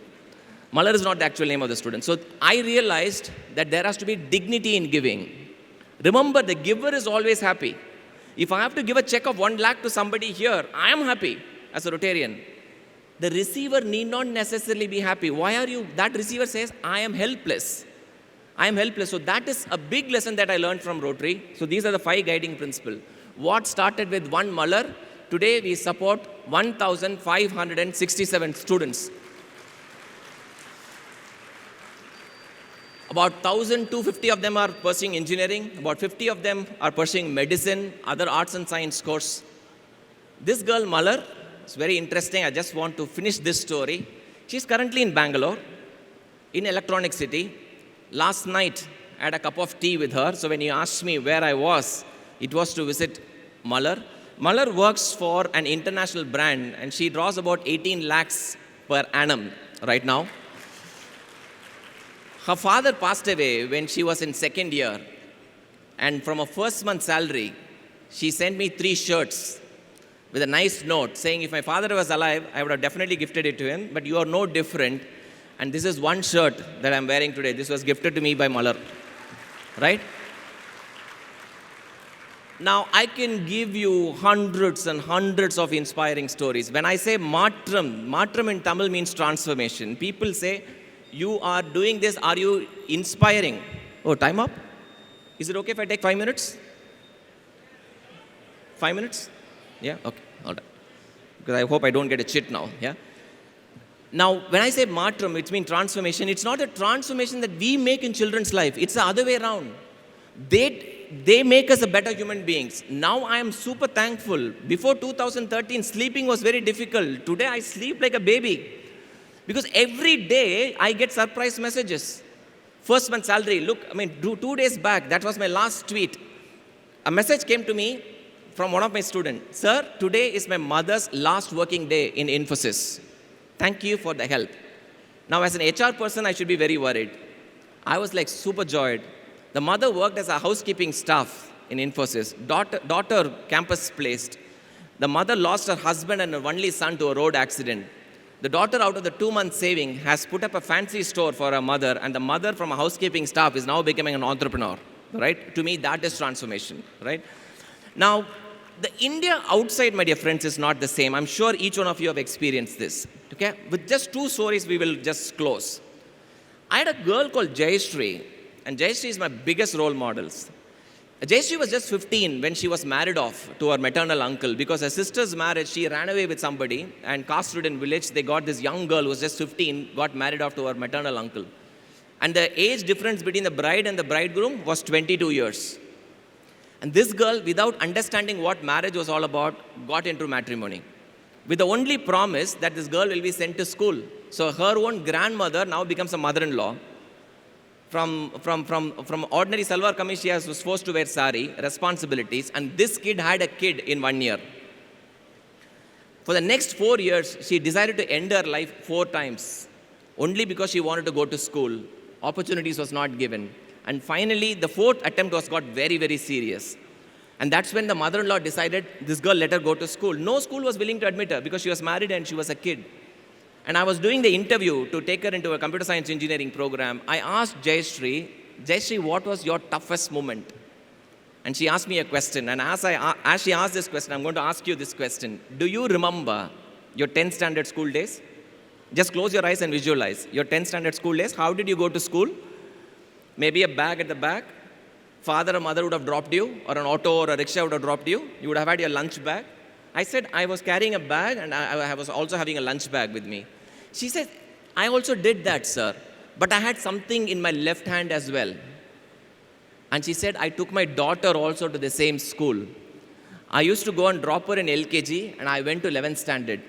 Malar is not the actual name of the student. So I realized that there has to be dignity in giving. Remember, the giver is always happy. If I have to give a check of 1 lakh to somebody here, I am happy as a Rotarian. The receiver need not necessarily be happy. Why are you? That receiver says, I am helpless. I am helpless. So that is a big lesson that I learned from Rotary. So these are the 5 guiding principles. What started with 1 Malar, today we support 1,567 students. About 1,250 of them are pursuing engineering. About 50 of them are pursuing medicine, other arts and science course. This girl, Malar, is very interesting. I just want to finish this story. She's currently in Bangalore, in Electronic City. Last night, I had a cup of tea with her. So when you asked me where I was, it was to visit Malar. Malar works for an international brand, and she draws about 18 lakhs per annum right now. Her father passed away when she was in 2nd year, and from her first month's salary, she sent me 3 shirts with a nice note saying, if my father was alive, I would have definitely gifted it to him, but you are no different. And this is 1 shirt that I'm wearing today. This was gifted to me by Malar, right? Now, I can give you hundreds and hundreds of inspiring stories. When I say Matram, Matram in Tamil means transformation. People say, you are doing this, are you inspiring? Oh, time up? Is it okay if I take 5 minutes? 5 minutes? Yeah, okay, all right. Because I hope I don't get a chit now, yeah? Now, when I say Matram, it means transformation. It's not a transformation that we make in children's life. It's the other way around. They make us a better human beings. Now I am super thankful. Before 2013, sleeping was very difficult. Today I sleep like a baby. Because every day I get surprise messages. First month salary, look, 2 days back, that was my last tweet. A message came to me from one of my students. Sir, today is my mother's last working day in Infosys. Thank you for the help. Now as an HR person, I should be very worried. I was like super joyed. The mother worked as a housekeeping staff in Infosys. Daughter campus placed. The mother lost her husband and her only son to a road accident. The daughter, out of the 2-month saving, has put up a fancy store for her mother, and the mother from a housekeeping staff is now becoming an entrepreneur, right? To me, that is transformation, right? Now, the India outside, my dear friends, is not the same. I'm sure each one of you have experienced this, okay? With just 2 stories, we will just close. I had a girl called Jayashree, and Jayashree is my biggest role models. Jayashree was just 15 when she was married off to her maternal uncle because her sister's marriage, she ran away with somebody, and caste-ridden village, they got this young girl who was just 15, got married off to her maternal uncle. And the age difference between the bride and the bridegroom was 22 years. And this girl, without understanding what marriage was all about, got into matrimony, with the only promise that this girl will be sent to school. So her own grandmother now becomes a mother-in-law. From ordinary salwar kameez, she was forced to wear sari, responsibilities, and this kid had a kid in 1 year. For the next 4 years, she decided to end her life 4 times, only because she wanted to go to school. Opportunities was not given. And finally, the 4th attempt got very, very serious. And that's when the mother-in-law decided this girl let her go to school. No school was willing to admit her because she was married and she was a kid. And I was doing the interview to take her into a computer science engineering program. I asked Jayashree, what was your toughest moment? And she asked me a question. And as she asked this question, I'm going to ask you this question. Do you remember your 10th standard school days? Just close your eyes and visualize. Your 10th standard school days, how did you go to school? Maybe a bag at the back. Father or mother would have dropped you, or an auto or a rickshaw would have dropped you. You would have had your lunch bag. I said, I was carrying a bag and I was also having a lunch bag with me. She said, I also did that, sir, but I had something in my left hand as well. And she said, I took my daughter also to the same school. I used to go and drop her in LKG and I went to 11th standard.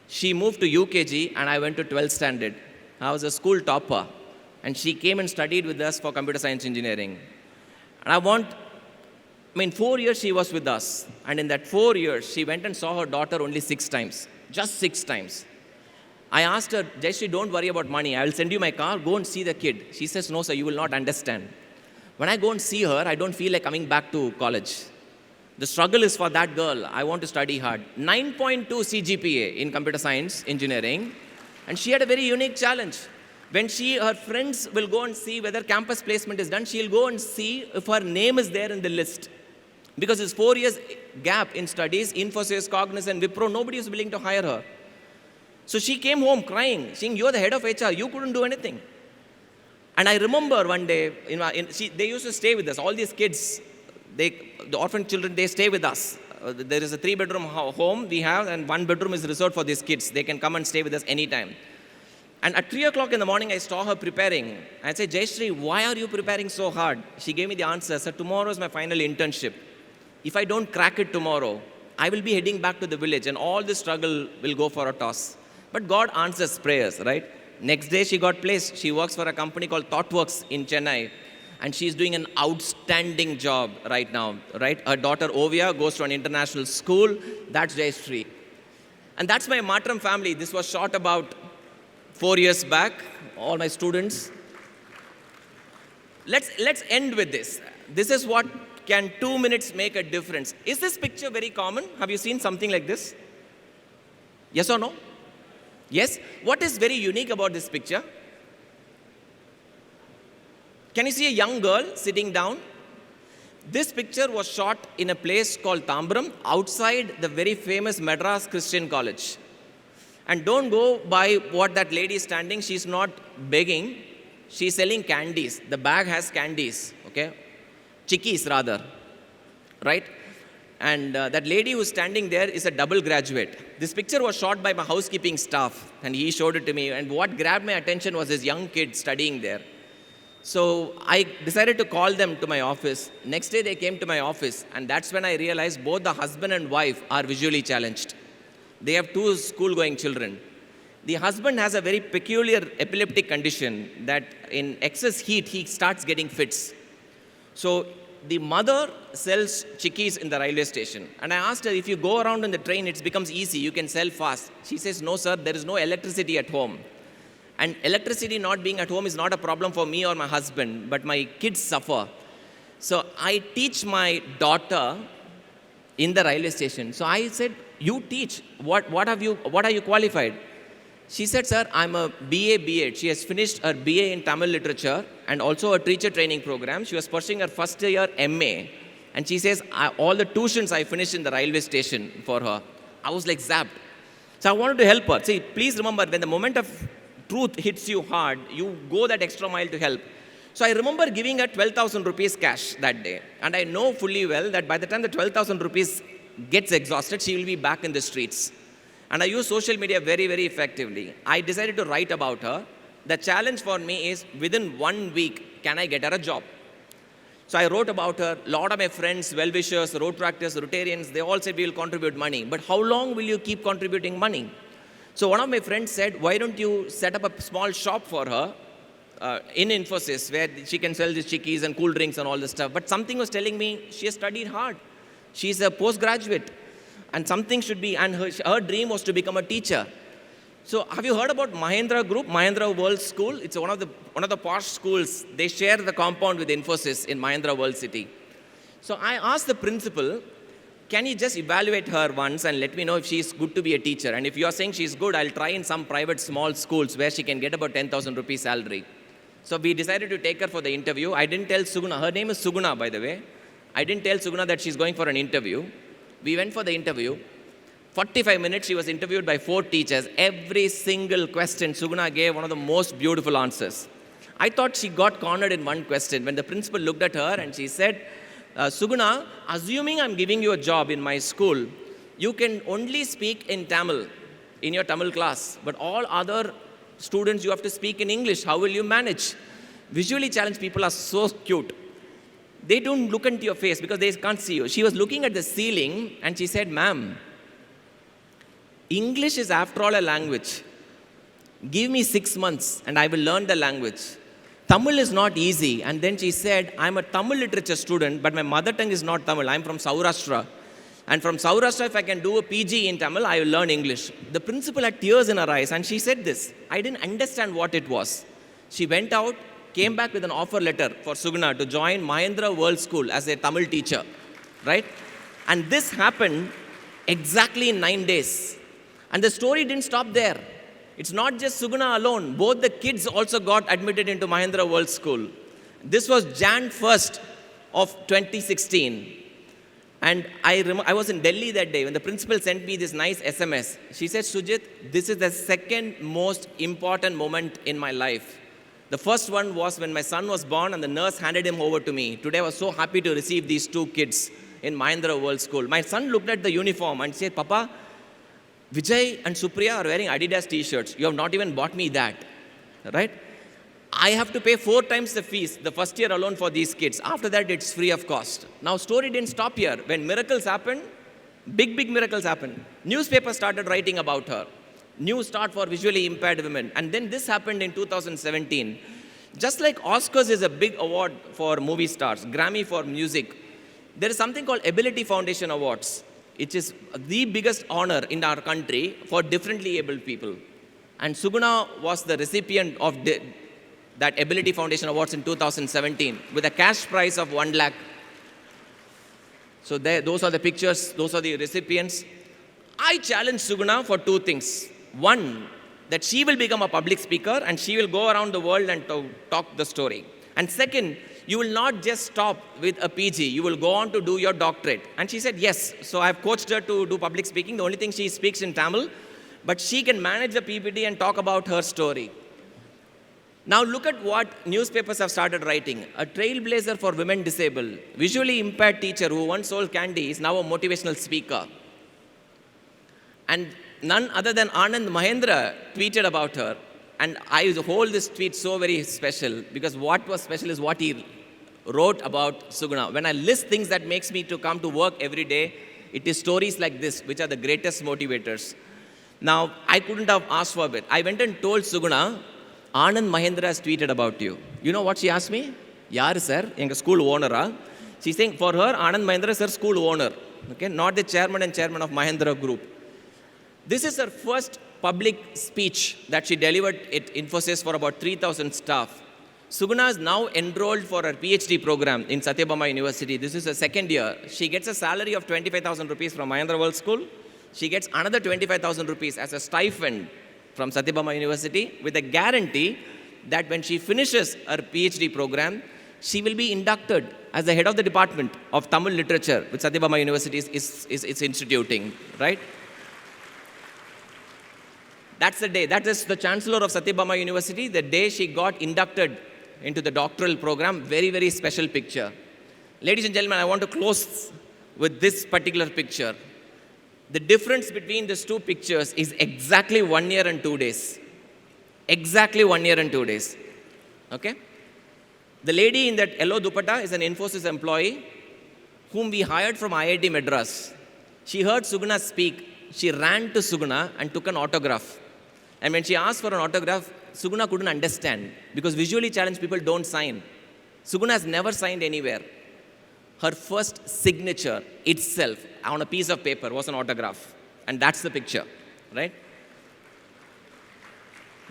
She moved to UKG and I went to 12th standard. I was a school topper and she came and studied with us for computer science engineering. And 4 years she was with us. And in that 4 years, she went and saw her daughter only 6 times. Just 6 times. I asked her, Jayashree, don't worry about money. I will send you my car. Go and see the kid. She says, no, sir, you will not understand. When I go and see her, I don't feel like coming back to college. The struggle is for that girl. I want to study hard. 9.2 CGPA in computer science engineering. And she had a very unique challenge. When her friends will go and see whether campus placement is done, she'll go and see if her name is there in the list. Because it's 4 years gap in studies, Infosys, Cognizant, Wipro, nobody is willing to hire her. So she came home crying, saying, you're the head of HR, you couldn't do anything. And I remember one day, they used to stay with us. All these kids, the orphan children, they stay with us. There is a 3-bedroom home we have, and 1 bedroom is reserved for these kids. They can come and stay with us anytime. And at 3 o'clock in the morning, I saw her preparing. I said, Jayashree, why are you preparing so hard? She gave me the answer. Sir, tomorrow is my final internship. If I don't crack it tomorrow, I will be heading back to the village and all this struggle will go for a toss. But God answers prayers, right? Next day she got placed. She works for a company called ThoughtWorks in Chennai. And she's doing an outstanding job right now, right? Her daughter Ovia goes to an international school. That's Jayashree. And that's my Matram family. This was shot about 4 years back. All my students. Let's end with this. This is what can 2 minutes make a difference. Is this picture very common? Have you seen something like this? Yes or no? Yes? What is very unique about this picture? Can you see a young girl sitting down? This picture was shot in a place called Tambram, outside the very famous Madras Christian College. And don't go by what that lady is standing. She's not begging. She's selling candies. The bag has candies, okay? Chickies rather, right? And that lady who's standing there is a double graduate. This picture was shot by my housekeeping staff, and he showed it to me. And what grabbed my attention was this young kid studying there. So I decided to call them to my office. Next day they came to my office, and that's when I realized both the husband and wife are visually challenged. They have 2 school-going children. The husband has a very peculiar epileptic condition that in excess heat, he starts getting fits. So the mother sells chickies in the railway station. And I asked her, if you go around in the train, it becomes easy. You can sell fast. She says, no, sir, there is no electricity at home. And electricity not being at home is not a problem for me or my husband, but my kids suffer. So I teach my daughter in the railway station. So I said, you teach. What are you qualified? She said, sir, I'm a BA, B.Ed. She has finished her BA in Tamil literature and also a teacher training program. She was pursuing her first year MA. And she says, all the tuitions I finished in the railway station for her. I was like zapped. So I wanted to help her. See, please remember, when the moment of truth hits you hard, you go that extra mile to help. So I remember giving her 12,000 rupees cash that day. And I know fully well that by the time the 12,000 rupees gets exhausted, she will be back in the streets. And I use social media very, very effectively. I decided to write about her. The challenge for me is, within 1 week, can I get her a job? So I wrote about her. A lot of my friends, well-wishers, road practice, Rotarians, they all said, we will contribute money. But how long will you keep contributing money? So one of my friends said, why don't you set up a small shop for her in Infosys, where she can sell these chickies and cool drinks and all this stuff. But something was telling me, she has studied hard. She's a postgraduate. And something should be, and her dream was to become a teacher. So have you heard about Mahindra Group, Mahindra World School? It's one of the posh schools. They share the compound with Infosys in Mahindra World City. So I asked the principal, can you just evaluate her once and let me know if she's good to be a teacher? And if you are saying she's good, I'll try in some private small schools where she can get about 10,000 rupees salary. So we decided to take her for the interview. I didn't tell Suguna. Her name is Suguna, by the way. I didn't tell Suguna that she's going for an interview. We went for the interview. 45 minutes, she was interviewed by 4 teachers. Every single question, Suguna gave one of the most beautiful answers. I thought she got cornered in one question when the principal looked at her and she said, Suguna, assuming I'm giving you a job in my school, you can only speak in Tamil in your Tamil class, but all other students you have to speak in English. How will you manage? Visually challenged people are so cute. They don't look into your face because they can't see you. She was looking at the ceiling and she said, ma'am, English is after all a language. Give me 6 months and I will learn the language. Tamil is not easy. And then she said, I'm a Tamil literature student, but my mother tongue is not Tamil. I'm from Saurashtra. And from Saurashtra, if I can do a PG in Tamil, I will learn English. The principal had tears in her eyes and she said this. I didn't understand what it was. She went out, came back with an offer letter for Suguna to join Mahendra World School as a Tamil teacher. Right? And this happened exactly in 9 days. And the story didn't stop there. It's not just Suguna alone. Both the kids also got admitted into Mahendra World School. This was Jan 1st of 2016. And I was in Delhi that day when the principal sent me this nice SMS. She said, Sujit, this is the second most important moment in my life. The first one was when my son was born and the nurse handed him over to me. Today I was so happy to receive these 2 kids in Mahendra World School. My son looked at the uniform and said, Papa, Vijay and Supriya are wearing Adidas t-shirts. You have not even bought me that. Right? I have to pay 4 times the fees the first year alone for these kids. After that, it's free of cost. Now, story didn't stop here. When miracles happened, big miracles happened. Newspapers started writing about her. New start for visually impaired women. And then this happened in 2017. Just like Oscars is a big award for movie stars, Grammy for music, there is something called Ability Foundation Awards. It is the biggest honor in our country for differently abled people. And Suguna was the recipient of that Ability Foundation Awards in 2017 with a cash prize of 1 lakh. So those are the pictures, those are the recipients. I challenge Suguna for 2 things. One, that she will become a public speaker and she will go around the world and talk the story. And second, you will not just stop with a PG, you will go on to do your doctorate. And she said yes. So I've coached her to do public speaking. The only thing she speaks in Tamil, but she can manage the PPT and talk about her story. Now look at what newspapers have started writing. A trailblazer for women disabled. Visually impaired teacher who once sold candy is now a motivational speaker. And none other than Anand Mahendra tweeted about her. And I hold this tweet so very special because what was special is what he wrote about Suguna. When I list things that makes me to come to work every day, it is stories like this which are the greatest motivators. Now, I couldn't have asked for it. I went and told Suguna, Anand Mahendra has tweeted about you. You know what she asked me? Yaar sir, enga school owner. She's saying for her, Anand Mahendra is her school owner. Okay, not the chairman and chairman of Mahendra Group. This is her first public speech that she delivered at Infosys for about 3,000 staff. Suguna is now enrolled for her PhD program in Satyabama University. This is her second year. She gets a salary of 25,000 rupees from Mahendra World School. She gets another 25,000 rupees as a stipend from Satyabama University with a guarantee that when she finishes her PhD program, she will be inducted as the head of the department of Tamil literature, which Satyabama University is instituting, right? That's the day. That is the chancellor of Satyabama University, the day she got inducted into the doctoral program. Very, very special picture. Ladies and gentlemen, I want to close with this particular picture. The difference between these 2 pictures is exactly 1 year and 2 days. Exactly 1 year and 2 days. Okay? The lady in that yellow dupatta is an Infosys employee whom we hired from IIT Madras. She heard Suguna speak. She ran to Suguna and took an autograph. And when she asked for an autograph, Suguna couldn't understand because visually challenged people don't sign. Suguna has never signed anywhere. Her first signature itself on a piece of paper was an autograph. And that's the picture, right?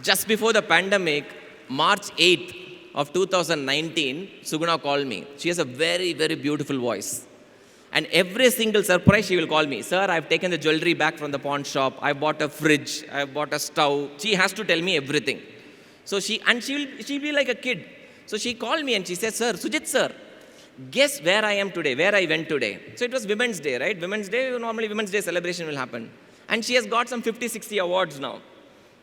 Just before the pandemic, March 8th of 2019, Suguna called me. She has a very, very beautiful voice. And every single surprise, she will call me. Sir, I've taken the jewelry back from the pawn shop. I bought a fridge. I bought a stove. She has to tell me everything. So she'll be like a kid. So she called me and she said, Sir, Sujit sir, guess where I am today, where I went today. So it was Women's Day, right? Women's Day, normally Women's Day celebration will happen. And she has got some 50, 60 awards now.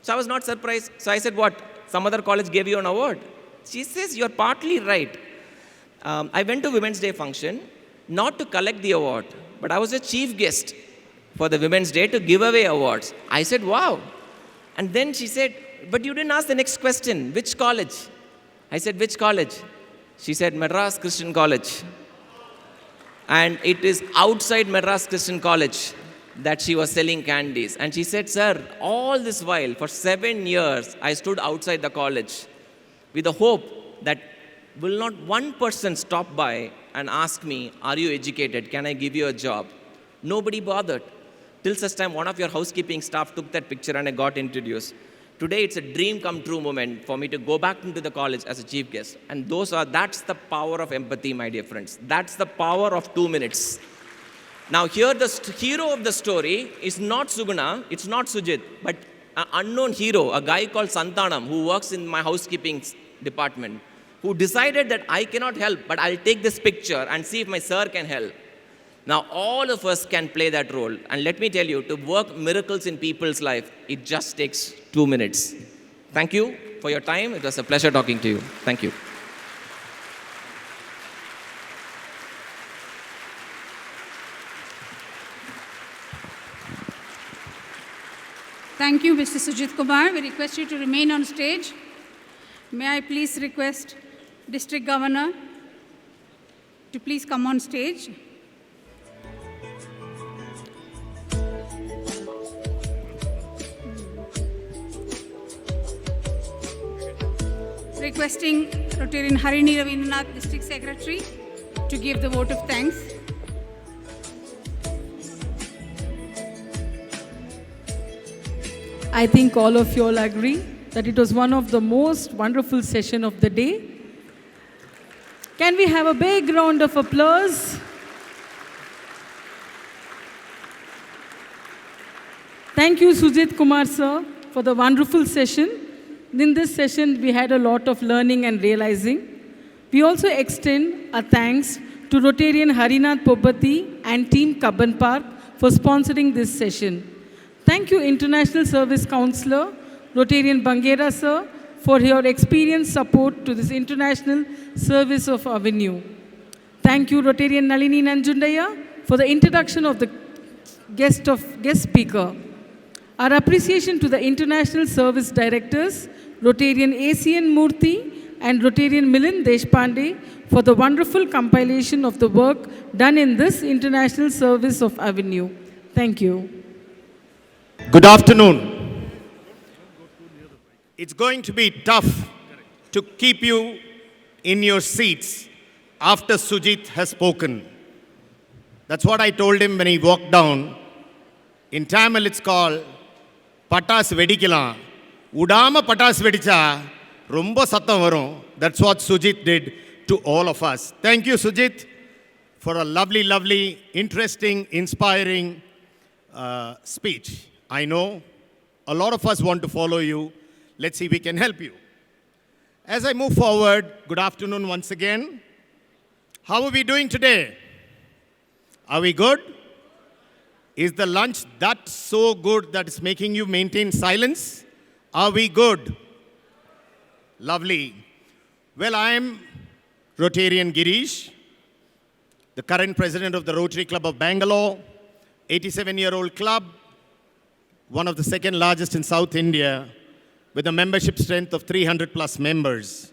So I was not surprised. So I said, what? Some other college gave you an award? She says, you're partly right. I went to Women's Day function, not to collect the award, but I was a chief guest for the Women's Day to give away awards. I said, wow. And then she said, but you didn't ask the next question. Which college? I said, which college? She said, Madras Christian College. And it is outside Madras Christian College that she was selling candies. And she said, sir, all this while, for 7 years, I stood outside the college with the hope that will not one person stop by and ask me, are you educated? Can I give you a job? Nobody bothered. Till such time, one of your housekeeping staff took that picture and I got introduced. Today, it's a dream come true moment for me to go back into the college as a chief guest. And that's the power of empathy, my dear friends. That's the power of 2 minutes. Now, here the hero of the story is not Suguna, it's not Sujit, but an unknown hero, a guy called Santanam, who works in my housekeeping department, who decided that I cannot help, but I'll take this picture and see if my sir can help. Now, all of us can play that role. And let me tell you, to work miracles in people's life, it just takes 2 minutes. Thank you for your time. It was a pleasure talking to you. Thank you. Thank you, Mr. Sujit Kumar. We request you to remain on stage. May I please request District Governor to please come on stage. Requesting Rotarian Harini Ravindranath, District Secretary, to give the vote of thanks. I think all of you all agree that it was one of the most wonderful session of the day. Can we have a big round of applause? Thank you, Sujit Kumar sir, for the wonderful session. In this session, we had a lot of learning and realizing. We also extend our thanks to Rotarian Harinath Pobbati and Team Kabban Park for sponsoring this session. Thank you, International Service Councillor, Rotarian Bangera sir, for your experience support to this International Service of Avenue. Thank you, Rotarian Nalini Nanjundaya, for the introduction of the guest speaker. Our appreciation to the International Service Directors, Rotarian ACN Murthy and Rotarian Milind Deshpande, for the wonderful compilation of the work done in this International Service of Avenue. Thank you. Good afternoon. It's going to be tough to keep you in your seats after Sujit has spoken. That's what I told him when he walked down. In Tamil, it's called Patas Vedikila. Udama Patas Vedicha, Rumba Satam Varum. That's what Sujit did to all of us. Thank you, Sujit, for a lovely, lovely, interesting, inspiring speech. I know a lot of us want to follow you. Let's see if we can help you. As I move forward, good afternoon once again. How are we doing today? Are we good? Is the lunch that so good that it's making you maintain silence? Are we good? Lovely. Well, I am Rotarian Girish, the current president of the Rotary Club of Bangalore, 87-year-old club, one of the second largest in South India, with a membership strength of 300 plus members.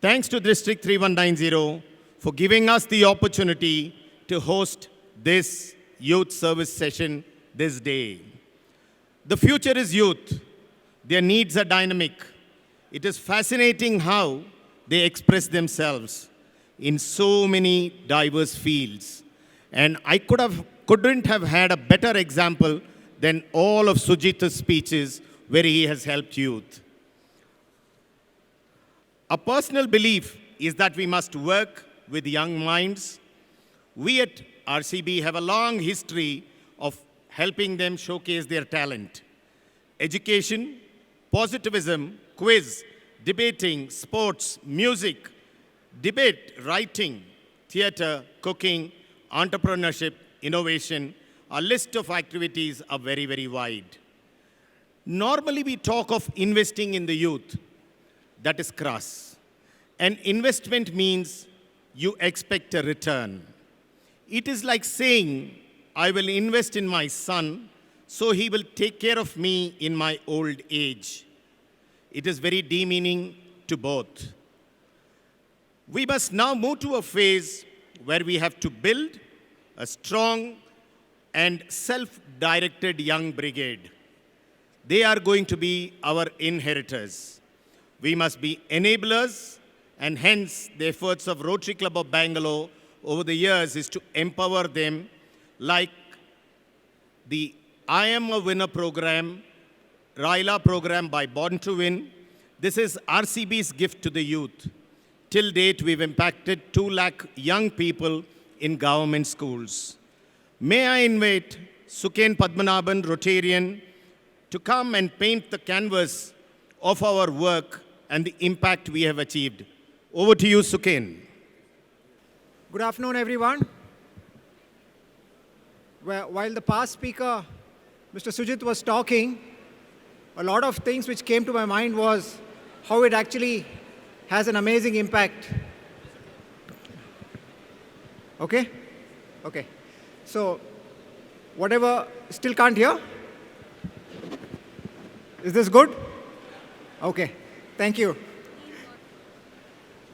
Thanks to District 3190 for giving us the opportunity to host this youth service session this day. The future is youth. Their needs are dynamic. It is fascinating how they express themselves in so many diverse fields. And I couldn't have had a better example than all of Sujita's speeches where he has helped youth. A personal belief is that we must work with young minds. We at RCB have a long history of helping them showcase their talent. Education, positivism, quiz, debating, sports, music, debate, writing, theater, cooking, entrepreneurship, innovation our list of activities are very, very wide. Normally, we talk of investing in the youth. That is crass. An investment means you expect a return. It is like saying, I will invest in my son, so he will take care of me in my old age. It is very demeaning to both. We must now move to a phase where we have to build a strong and self-directed young brigade. They are going to be our inheritors. We must be enablers, and hence the efforts of Rotary Club of Bangalore over the years is to empower them, like the I Am a Winner program, Raila program by Born to Win. This is RCB's gift to the youth. Till date, we've impacted 2 lakh young people in government schools. May I invite Suken Padmanabhan, Rotarian, to come and paint the canvas of our work and the impact we have achieved. Over to you, Suken. Good afternoon, everyone. While the past speaker, Mr. Sujit, was talking, a lot of things which came to my mind was how it actually has an amazing impact. Okay? Okay. So, whatever, still can't hear? Is this good? Okay. Thank you.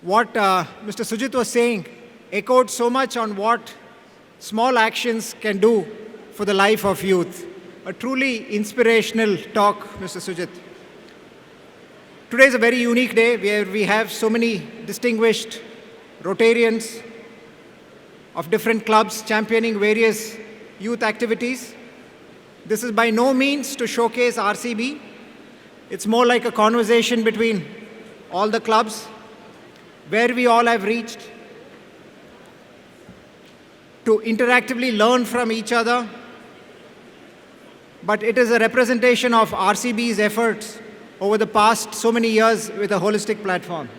What Mr. Sujit was saying echoed so much on what small actions can do for the life of youth. A truly inspirational talk, Mr. Sujit. Today is a very unique day where we have so many distinguished Rotarians of different clubs championing various youth activities. This is by no means to showcase RCB. It's more like a conversation between all the clubs where we all have reached to interactively learn from each other. But it is a representation of RCB's efforts over the past so many years with a holistic platform.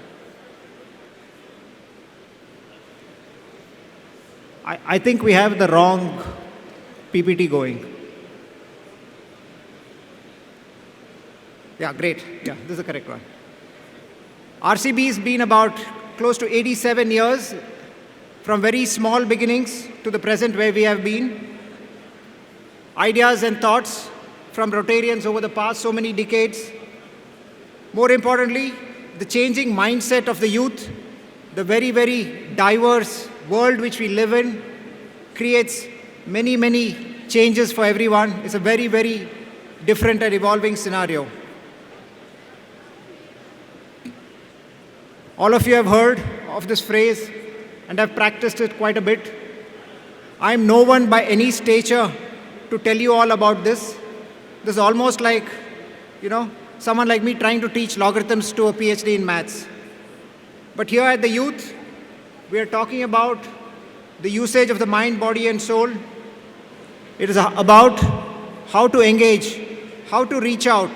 I think we have the wrong PPT going. Yeah, great. Yeah, this is the correct one. RCB's been about close to 87 years from very small beginnings to the present where we have been. Ideas and thoughts from Rotarians over the past so many decades. More importantly, the changing mindset of the youth, the very, very diverse world which we live in, creates many, many changes for everyone. It's a very, very different and evolving scenario. All of you have heard of this phrase and have practiced it quite a bit. I am no one by any stature to tell you all about this. This is almost like, someone like me trying to teach logarithms to a PhD in maths. But here at the youth, we are talking about the usage of the mind, body, and soul. It is about how to engage, how to reach out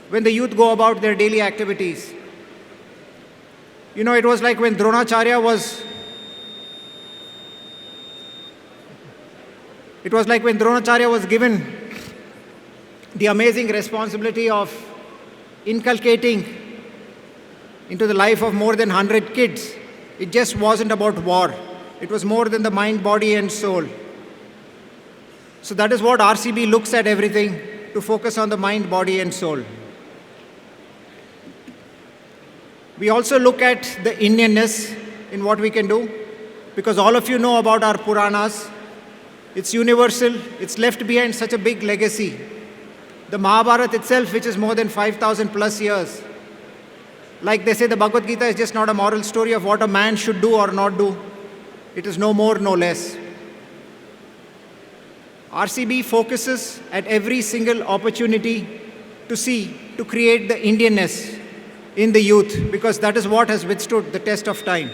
when the youth go about their daily activities. It was like when Dronacharya was given the amazing responsibility of inculcating into the life of more than 100 kids. It just wasn't about war. It was more than the mind, body, and soul. So that is what RCB looks at everything, to focus on the mind, body, and soul. We also look at the Indianness in what we can do, because all of you know about our Puranas. It's universal. It's left behind such a big legacy. The Mahabharata itself, which is more than 5,000 plus years. Like they say, the Bhagavad Gita is just not a moral story of what a man should do or not do. It is no more, no less. RCB focuses at every single opportunity to create the Indianness in the youth, because that is what has withstood the test of time.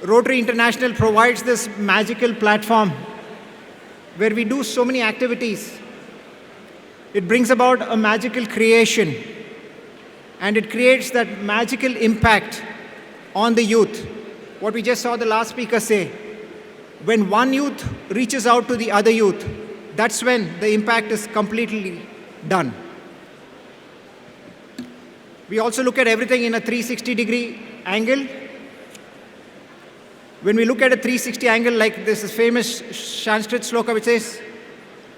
Rotary International provides this magical platform where we do so many activities. It brings about a magical creation, and it creates that magical impact on the youth. what we just saw the last speaker say, when one youth reaches out to the other youth, that's when the impact is completely done. We also look at everything in a 360-degree angle. When we look at a 360 angle, like this is famous Sanskrit sloka which says,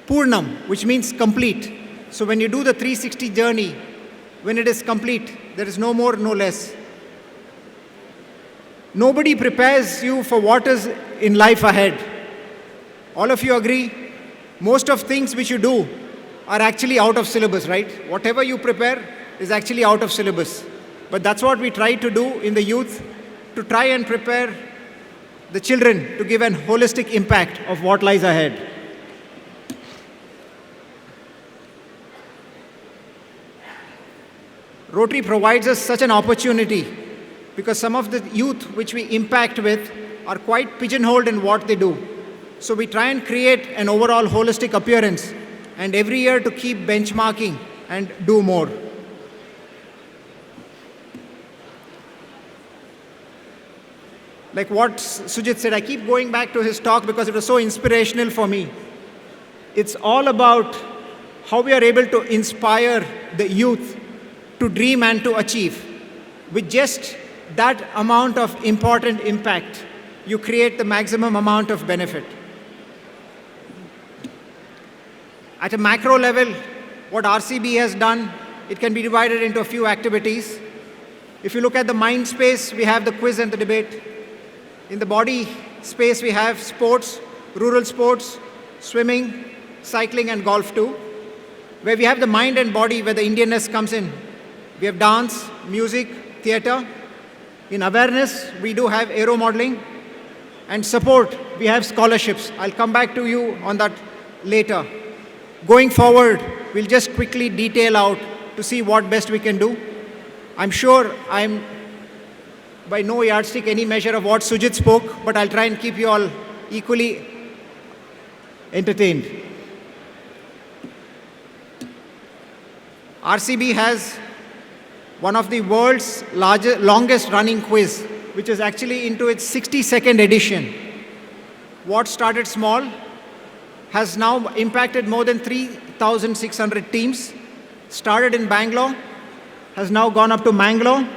Purnam, which means complete. So when you do the 360 journey, when it is complete, there is no more, no less. Nobody prepares you for what is in life ahead. All of you agree? Most of things which you do are actually out of syllabus, right? Whatever you prepare is actually out of syllabus. But that's what we try to do in the youth, to try and prepare the children to give an holistic impact of what lies ahead. Rotary provides us such an opportunity because some of the youth which we impact with are quite pigeonholed in what they do. So we try and create an overall holistic appearance and every year to keep benchmarking and do more. Like what Sujit said, I keep going back to his talk because it was so inspirational for me. It's all about how we are able to inspire the youth to dream and to achieve. With just that amount of important impact, you create the maximum amount of benefit. At a macro level, what RCB has done, it can be divided into a few activities. If you look at the mind space, we have the quiz and the debate. In the body space, we have sports, rural sports, swimming, cycling, and golf too. Where we have the mind and body, where the Indianness comes in. We have dance, music, theatre. In awareness, we do have aero modeling. And support, we have scholarships. I'll come back to you on that later. Going forward, we'll just quickly detail out to see what best we can do. I'm sure I'm by no yardstick any measure of what Sujit spoke, but I'll try and keep you all equally entertained. RCB has one of the world's longest running quiz, which is actually into its 62nd edition. What started small has now impacted more than 3,600 teams. Started in Bangalore, has now gone up to Mangalore,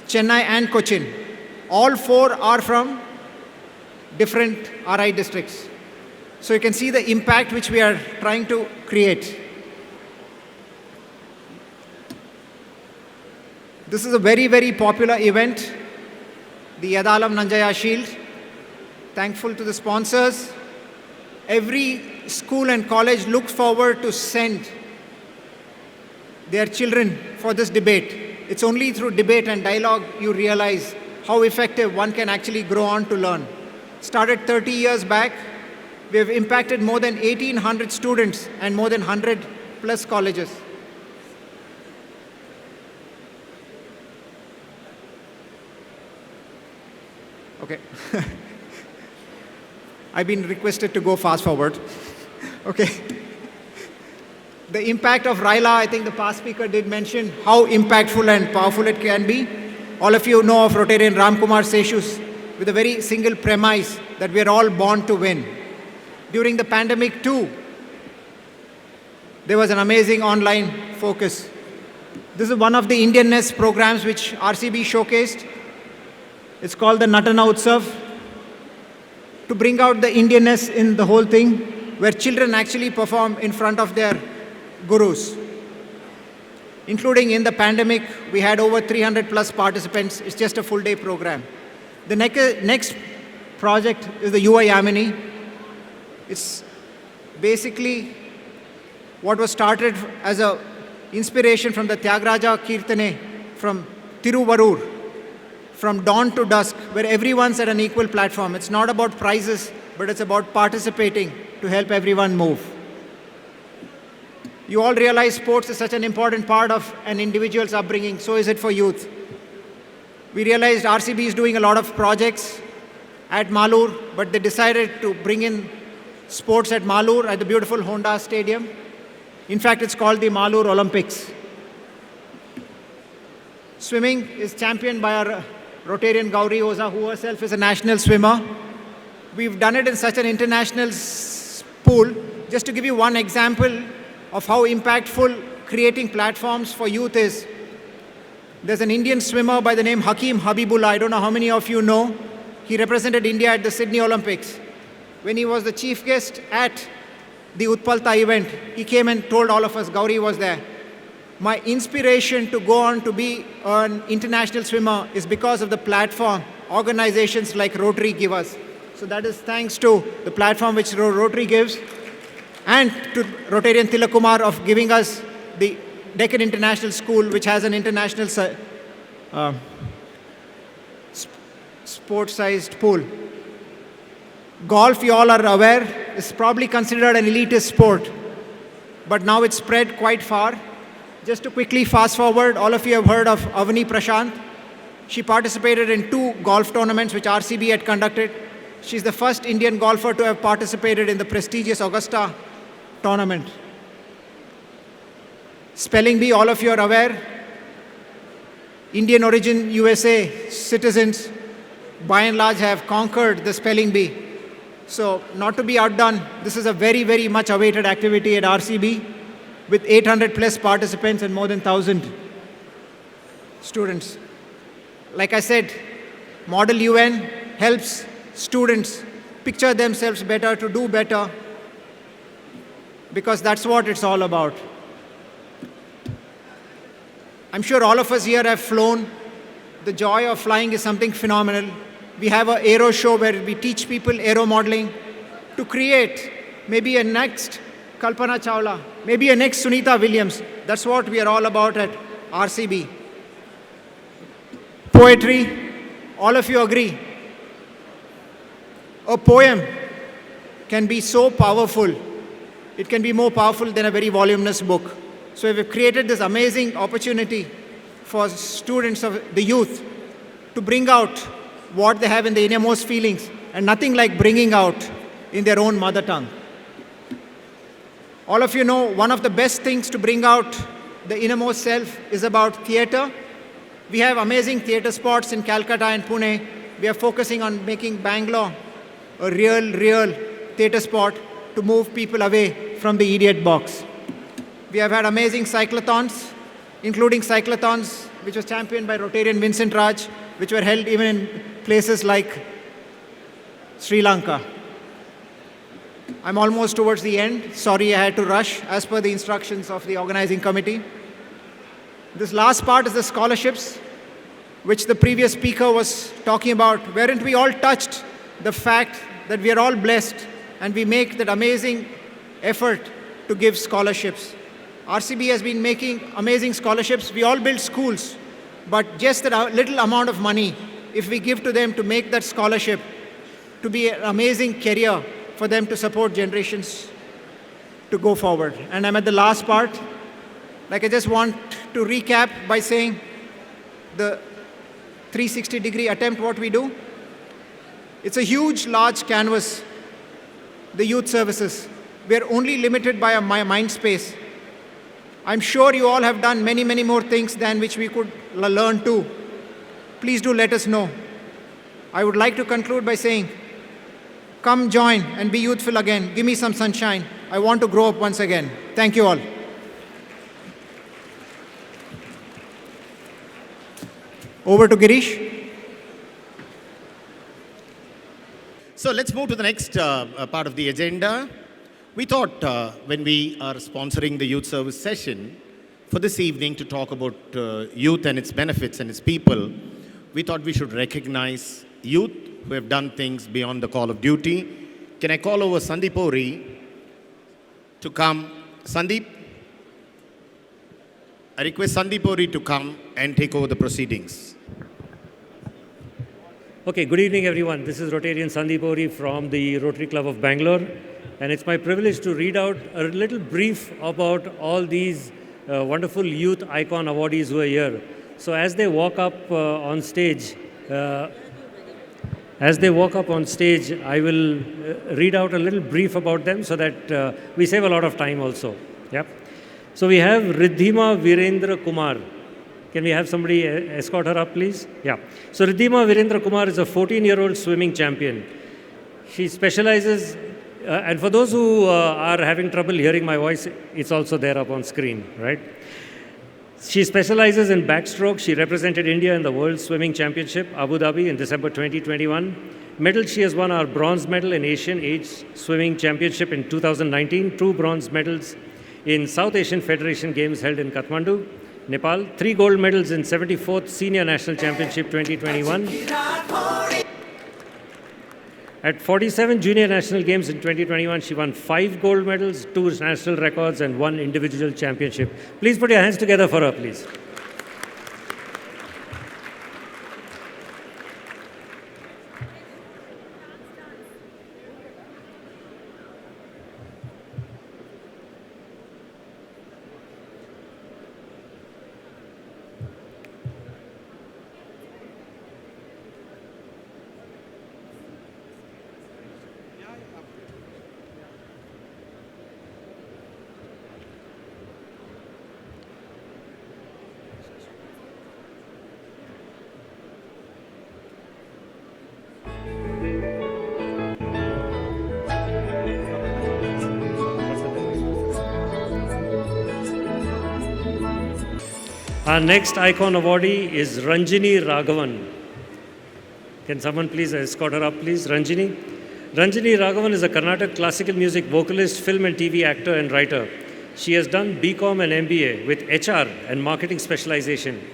Chennai and Cochin. All four are from different RI districts. So you can see the impact which we are trying to create. This is a very, very popular event, the Yadalam Nanjaya Shield. Thankful to the sponsors. Every school and college looks forward to send their children for this debate. It's only through debate and dialogue you realize how effective one can actually grow on to learn. Started 30 years back, we have impacted more than 1,800 students and more than 100 plus colleges. Okay. I've been requested to go fast forward. Okay. The impact of RILA, I think the past speaker did mention how impactful and powerful it can be. All of you know of Rotarian Ramkumar Seshus with a very single premise that we are all born to win. During the pandemic too, there was an amazing online focus. This is one of the Indianness programs which RCB showcased. It's called the Natana Utsav, to bring out the Indianness in the whole thing, where children actually perform in front of their gurus. Including in the pandemic, we had over 300 plus participants. It's just a full day program. The next project is the Yuva Yamini. It's basically what was started as an inspiration from the Tyagaraja Kirtane from Tiruvarur, from dawn to dusk, where everyone's at an equal platform. It's not about prizes, but it's about participating to help everyone move. You all realize sports is such an important part of an individual's upbringing, so is it for youth. We realized RCB is doing a lot of projects at Malur, but they decided to bring in sports at Malur at the beautiful Honda Stadium. In fact, it's called the Malur Olympics. Swimming is championed by our Rotarian Gauri Oza, who herself is a national swimmer. We've done it in such an international pool. Just to give you one example of how impactful creating platforms for youth is, there's an Indian swimmer by the name Hakeem Habibullah. I don't know how many of you know. He represented India at the Sydney Olympics. When he was the chief guest at the Utpalta event, he came and told all of us, Gauri was there. My inspiration to go on to be an international swimmer is because of the platform organizations like Rotary give us. So that is thanks to the platform which Rotary gives, and to Rotarian Tilak Kumar of giving us the Deccan International School, which has an international sport-sized pool. Golf, you all are aware, is probably considered an elitist sport, but now it's spread quite far. Just to quickly fast forward, all of you have heard of Avani Prashant. She participated in 2 golf tournaments which RCB had conducted. She's the first Indian golfer to have participated in the prestigious Augusta tournament. Spelling bee, all of you are aware. Indian origin USA citizens, by and large, have conquered the spelling bee. So, not to be outdone, this is a very, very much awaited activity at RCB with 800 plus participants and more than 1,000 students. Like I said, Model UN helps students picture themselves better, to do better, because that's what it's all about. I'm sure all of us here have flown. The joy of flying is something phenomenal. We have an aero show where we teach people aero modeling to create maybe a next Kalpana Chawla, maybe a next Sunita Williams. That's what we are all about at RCB. Poetry, all of you agree. A poem can be so powerful. It can be more powerful than a very voluminous book. So we've created this amazing opportunity for students of the youth to bring out what they have in the innermost feelings, and nothing like bringing out in their own mother tongue. All of you know one of the best things to bring out the innermost self is about theatre. We have amazing theatre spots in Calcutta and Pune. We are focusing on making Bangalore a real theatre spot to move people away from the idiot box. We have had amazing cyclothons, including cyclothons which was championed by Rotarian Vincent Raj, which were held even in places like Sri Lanka. I'm almost towards the end. Sorry, I had to rush as per the instructions of the organizing committee. This last part is the scholarships, which the previous speaker was talking about. Weren't we all touched the fact that we are all blessed and we make that amazing effort to give scholarships? RCB has been making amazing scholarships. We all build schools, but just a little amount of money, if we give to them to make that scholarship to be an amazing career for them to support generations to go forward. And I'm at the last part. Like, I just want to recap by saying the 360-degree attempt, what we do. It's a huge, large canvas, the youth services. We're only limited by a mind space. I'm sure you all have done many, many more things than which we could learn too. Please do let us know. I would like to conclude by saying, come join and be youthful again. Give me some sunshine. I want to grow up once again. Thank you all. Over to Girish. So let's move to the next part of the agenda. We thought when we are sponsoring the youth service session for this evening to talk about youth and its benefits and its people, we thought we should recognize youth who have done things beyond the call of duty. Can I call over Sandeep Ori to come? Sandeep? I request Sandeep Ori to come and take over the proceedings. Okay, good evening everyone. This is Rotarian Sandeep Ori from the Rotary Club of Bangalore, and it's my privilege to read out a little brief about all these wonderful youth icon awardees who are here. So as they walk up on stage, I will read out a little brief about them so that we save a lot of time also. Yep. So we have Riddhima Virendra Kumar. Can we have somebody escort her up, please? Yeah. So Riddhima Virendra Kumar is a 14-year-old swimming champion. She specializes, and for those who are having trouble hearing my voice, it's also there up on screen, right? She specializes in backstroke. She represented India in the World Swimming Championship, Abu Dhabi, in December 2021. Medal, she has won our bronze medal in Asian Age Swimming Championship in 2019, 2 bronze medals in South Asian Federation Games held in Kathmandu, Nepal, 3 gold medals in 74th Senior National Championship 2021. At 47 Junior National Games in 2021, she won 5 gold medals, 2 national records, and 1 individual championship. Please put your hands together for her, please. Our next icon awardee is Ranjini Raghavan. Can someone please escort her up, please? Ranjini. Ranjini Raghavan is a Carnatic classical music vocalist, film and TV actor and writer. She has done BCom and MBA with HR and marketing specialization.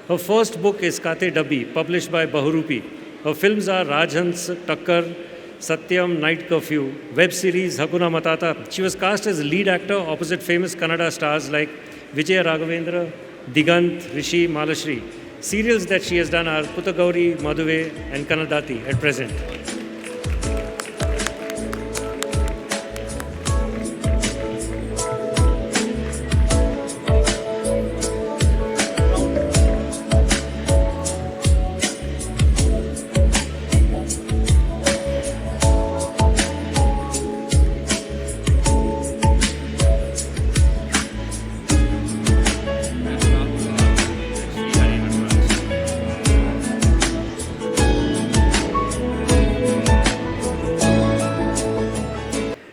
Her first book is Kate Dabbi, published by Bahurupi. Her films are Rajhans, Takkar, Satyam, Night Curfew, web series Hakuna Matata. She was cast as a lead actor opposite famous Kannada stars like Vijay Raghavendra, Digant, Rishi, Malashri. Serials that she has done are Puttagauri, Maduve, and Kannadati at present.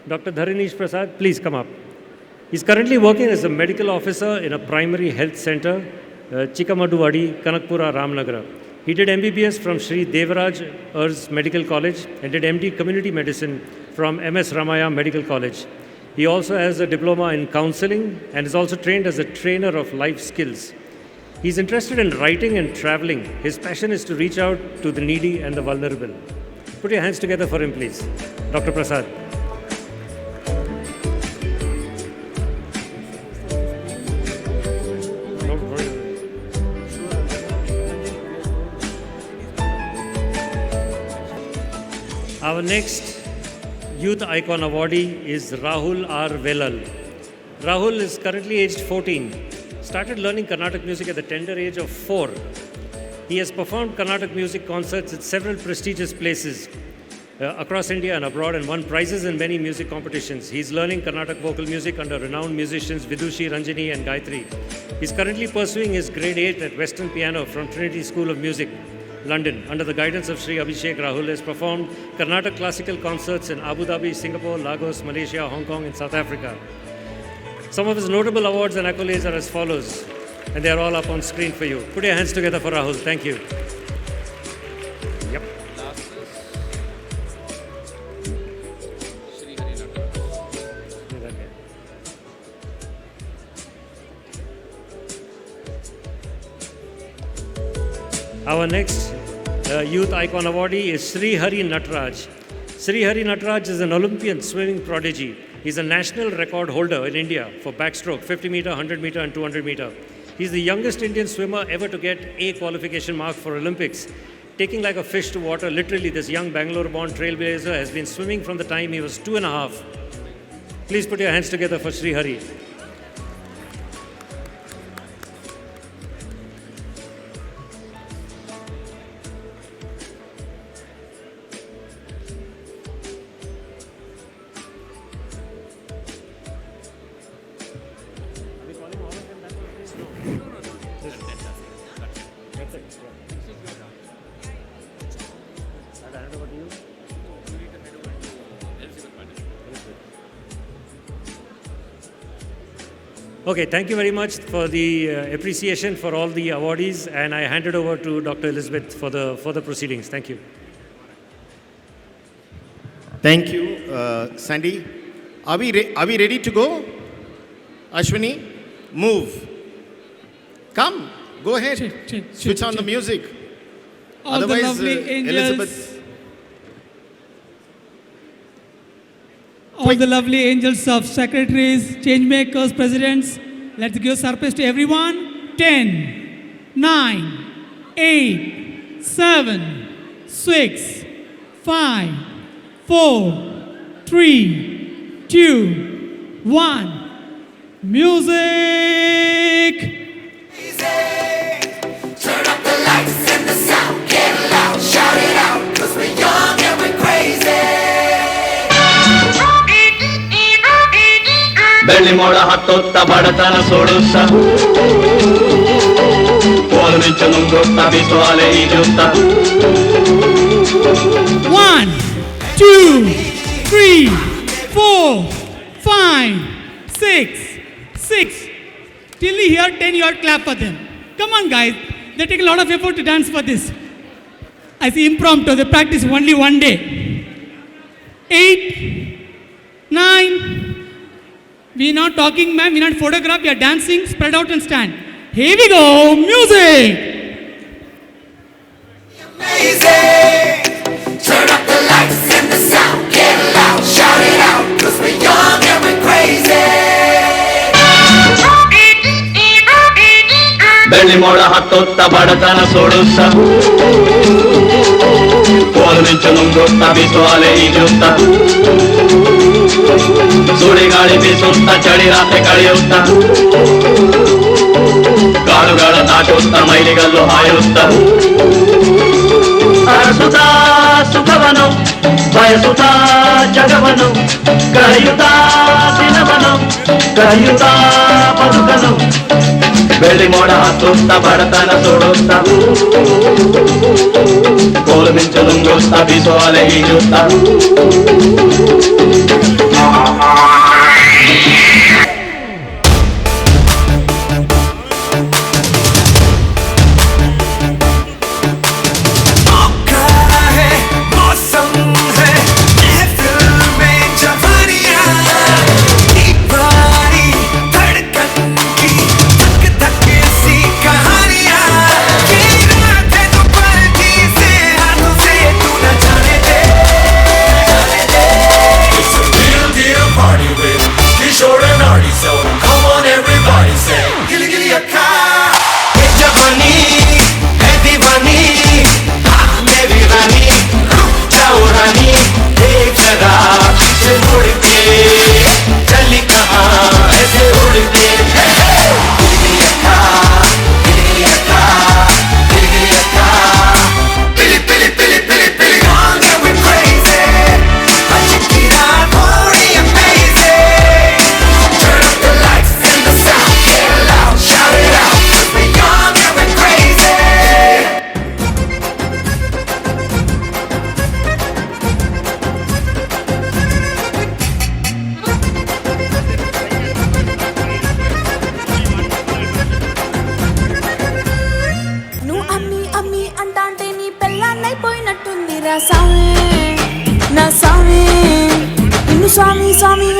Dr. Dharanish Prasad, please come up. He's currently working as a medical officer in a primary health center, Chikamaduwadi, Kanakpura, Ramnagara. He did MBBS from Sri Devaraj Urs Medical College and did MD Community Medicine from MS Ramaya Medical College. He also has a diploma in counseling and is also trained as a trainer of life skills. He's interested in writing and traveling. His passion is to reach out to the needy and the vulnerable. Put your hands together for him, please. Dr. Prasad. Our next Youth Icon awardee is Rahul R. Velal. Rahul is currently aged 14. Started learning Carnatic music at the tender age of 4. He has performed Carnatic music concerts at several prestigious places across India and abroad and won prizes in many music competitions. He's learning Carnatic vocal music under renowned musicians Vidushi, Ranjini and Gayatri. He's currently pursuing his grade 8 at Western Piano from Trinity School of Music, London. Under the guidance of Sri Abhishek, Rahul has performed Carnatic classical concerts in Abu Dhabi, Singapore, Lagos, Malaysia, Hong Kong and South Africa. Some of his notable awards and accolades are as follows, and they are all up on screen for you. Put your hands together for Rahul. Thank you. Yep. Our next Youth Icon awardee is Sri Hari Natraj. Sri Hari Natraj is an Olympian swimming prodigy. He's a national record holder in India for backstroke, 50 meter, 100 meter and 200 meter. He's the youngest Indian swimmer ever to get a qualification mark for Olympics. Taking like a fish to water, literally this young Bangalore-born trailblazer has been swimming from the time he was 2.5. Please put your hands together for Sri Hari. Okay, thank you very much for the appreciation for all the awardees, and I hand it over to Dr. Elizabeth for the proceedings. Thank you. Thank you, Sandy. Are we ready to go? Ashwini, move. Come, go ahead. Switch on the music. All Otherwise, the lovely angels, Elizabeth. all the lovely angels of secretaries, change makers, presidents, let's give surprise to everyone. 10, 9, 8, 7, 6, 5, 4, 3, 2, 1. Music! Turn up the lights and the sound, get loud, shout it out, 'cause we're young and we're crazy. ಬೆಳ್ಳಿ ಮೋಡ ಹತ್ತೊತ್ತ ಬಡತನ ಸೋಡುತ್ತ ಕೋಲು ಮಿಂಚು ನುಂಗುತ್ತ ಬಿಸು ಅಲೆ ಈಜುತ್ತ 1, 2, 3, 4, 5, 6, 6. Till you hear 10, you have to clap for them. Come on, guys. They take a lot of effort to dance for this. I see impromptu. They practice only one day. 8, 9. We're not talking, ma'am. We're not photograph. We are dancing. Spread out and stand. Here we go. Music. Amazing. Turn up the lights and the sound, get loud, shout it out, 'cause we're young and we're crazy. ಬೆಳ್ಳಿ ಮೋಡ ಹತ್ತೊತ್ತ ಬಡತನ ಸೋಡುತ್ತ ಕೋಲು ಮಿಂಚು ನುಂಗುತ್ತ ಬಿಸು ಅಲೆ ಈಜುತ್ತ ಸುಳಿಗಾಳಿ ಬೀಸುತ್ತ ಚಳಿ ರಾತ್ರಿ ಕಳೆಯುತ್ತ ಕಾಡುಗಳ ದಾಟುತ್ತ ಮೈಲಿಗಲ್ಲು ಹಾಯುತ್ತ ಅರಸುತ್ತ ಸುಖವನು ಬಯಸುತ್ತ ಜಗವನು ಕಳೆಯುತ್ತ ದಿನವನು ಕಳೆಯುತ್ತ ಬದುಕನು ಬೆಳ್ಳಿ ಮೋಡ ಹತ್ತುತ್ತ ಬಡತನ ಸೋಡುತ್ತ ಕೋಲು ಮಿಂಚು ನುಂಗುತ್ತ ಬಿಸು ಅಲೆ ಈಜುತ್ತ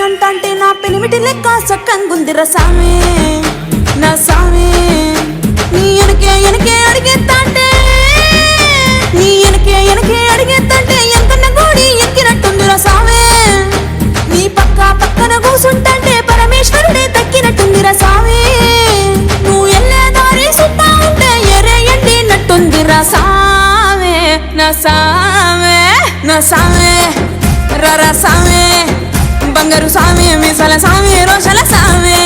అంటంటే నా పెనిమిటి లెక్క సక్కంగుందిర సామే నా సామే నీ ఎనకే అడిగేత్తంటే నీ ఎనకే అడిగేత్తంటే ఎంకన్న గోడి ఎక్కినట్టుందిర సామే నీ పక్కన కూసుంటంటే పరమేశ్వరుడే తక్కినట్టుందిర సామే నువ్వు ఎల్లే దారి సుట్టా ఉంటే ఎరే ఎండినట్టుందిర సామే నా సామే నా సామే రరా సామే బంగారు సామి మిసల సామి రోషల సామి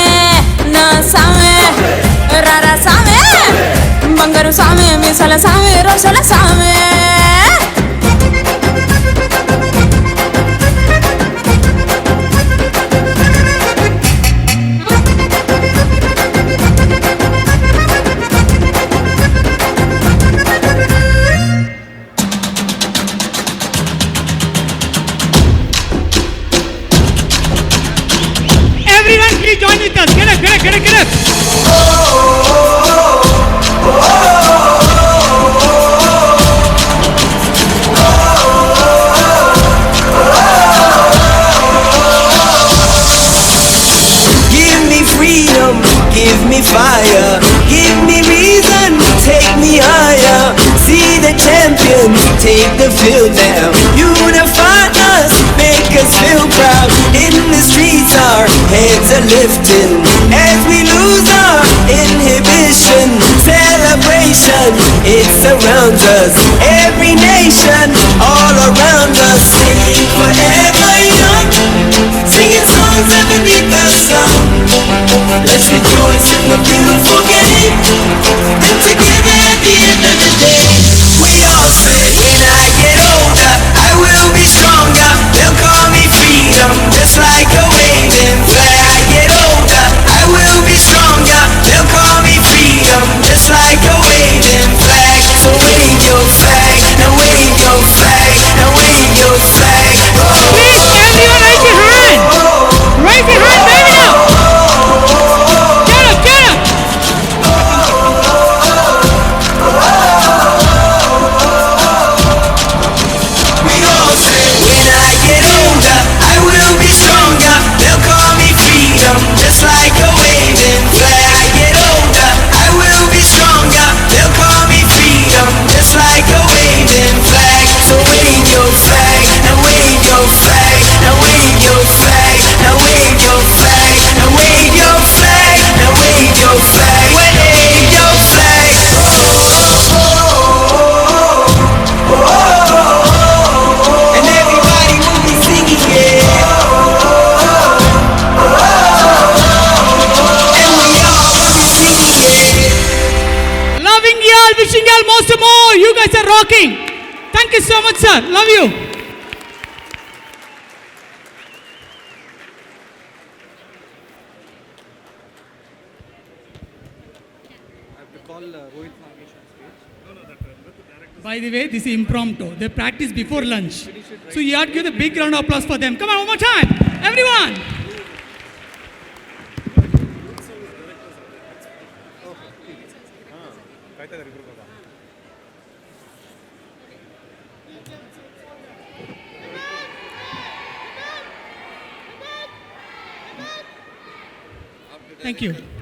నా సామి రారా సామి బంగారు సామి మిసల సామి రోషల సామి Everyone please join with us. Get a Get up. Give me freedom, give me fire, give me reason, take me higher. See the champions, take the field now. Unify us, make us feel proud. In the streets our heads are lifting as we lose our inhibition. Celebration, it surrounds us. Every nation, all around us. Singing forever young, singing songs underneath the sun. Let's rejoice in the beautiful game, and together at the end of the day, we all say, when I get older, I will be stronger. They'll call me freedom, just like a waving flag. Get older, I will be stronger. They'll call me freedom, just like a waving flag. So wave your flag, now wave your flag, now wave your flag. Please, everyone raise your hand. Raise your hand, wave it up. Get up. We all say, when I get older, I will be stronger. They'll call me freedom, just like a waving flag. I get older, I will be stronger. They'll call me freedom, just like a waving flag. So wave your flag, now wave your flag, now wave your flag, now wave your flag, now wave your flag, now wave your flag, wave your flag. And everybody will be singing, yeah. And we all will be singing, yeah. Loving y'all, wishing y'all most of more. You guys are rocking. Thank you so much, sir. Love you. By the way, this is impromptu. They practice before lunch. So you have to give a big round of applause for them. Come on, one more time. Everyone. Thank you.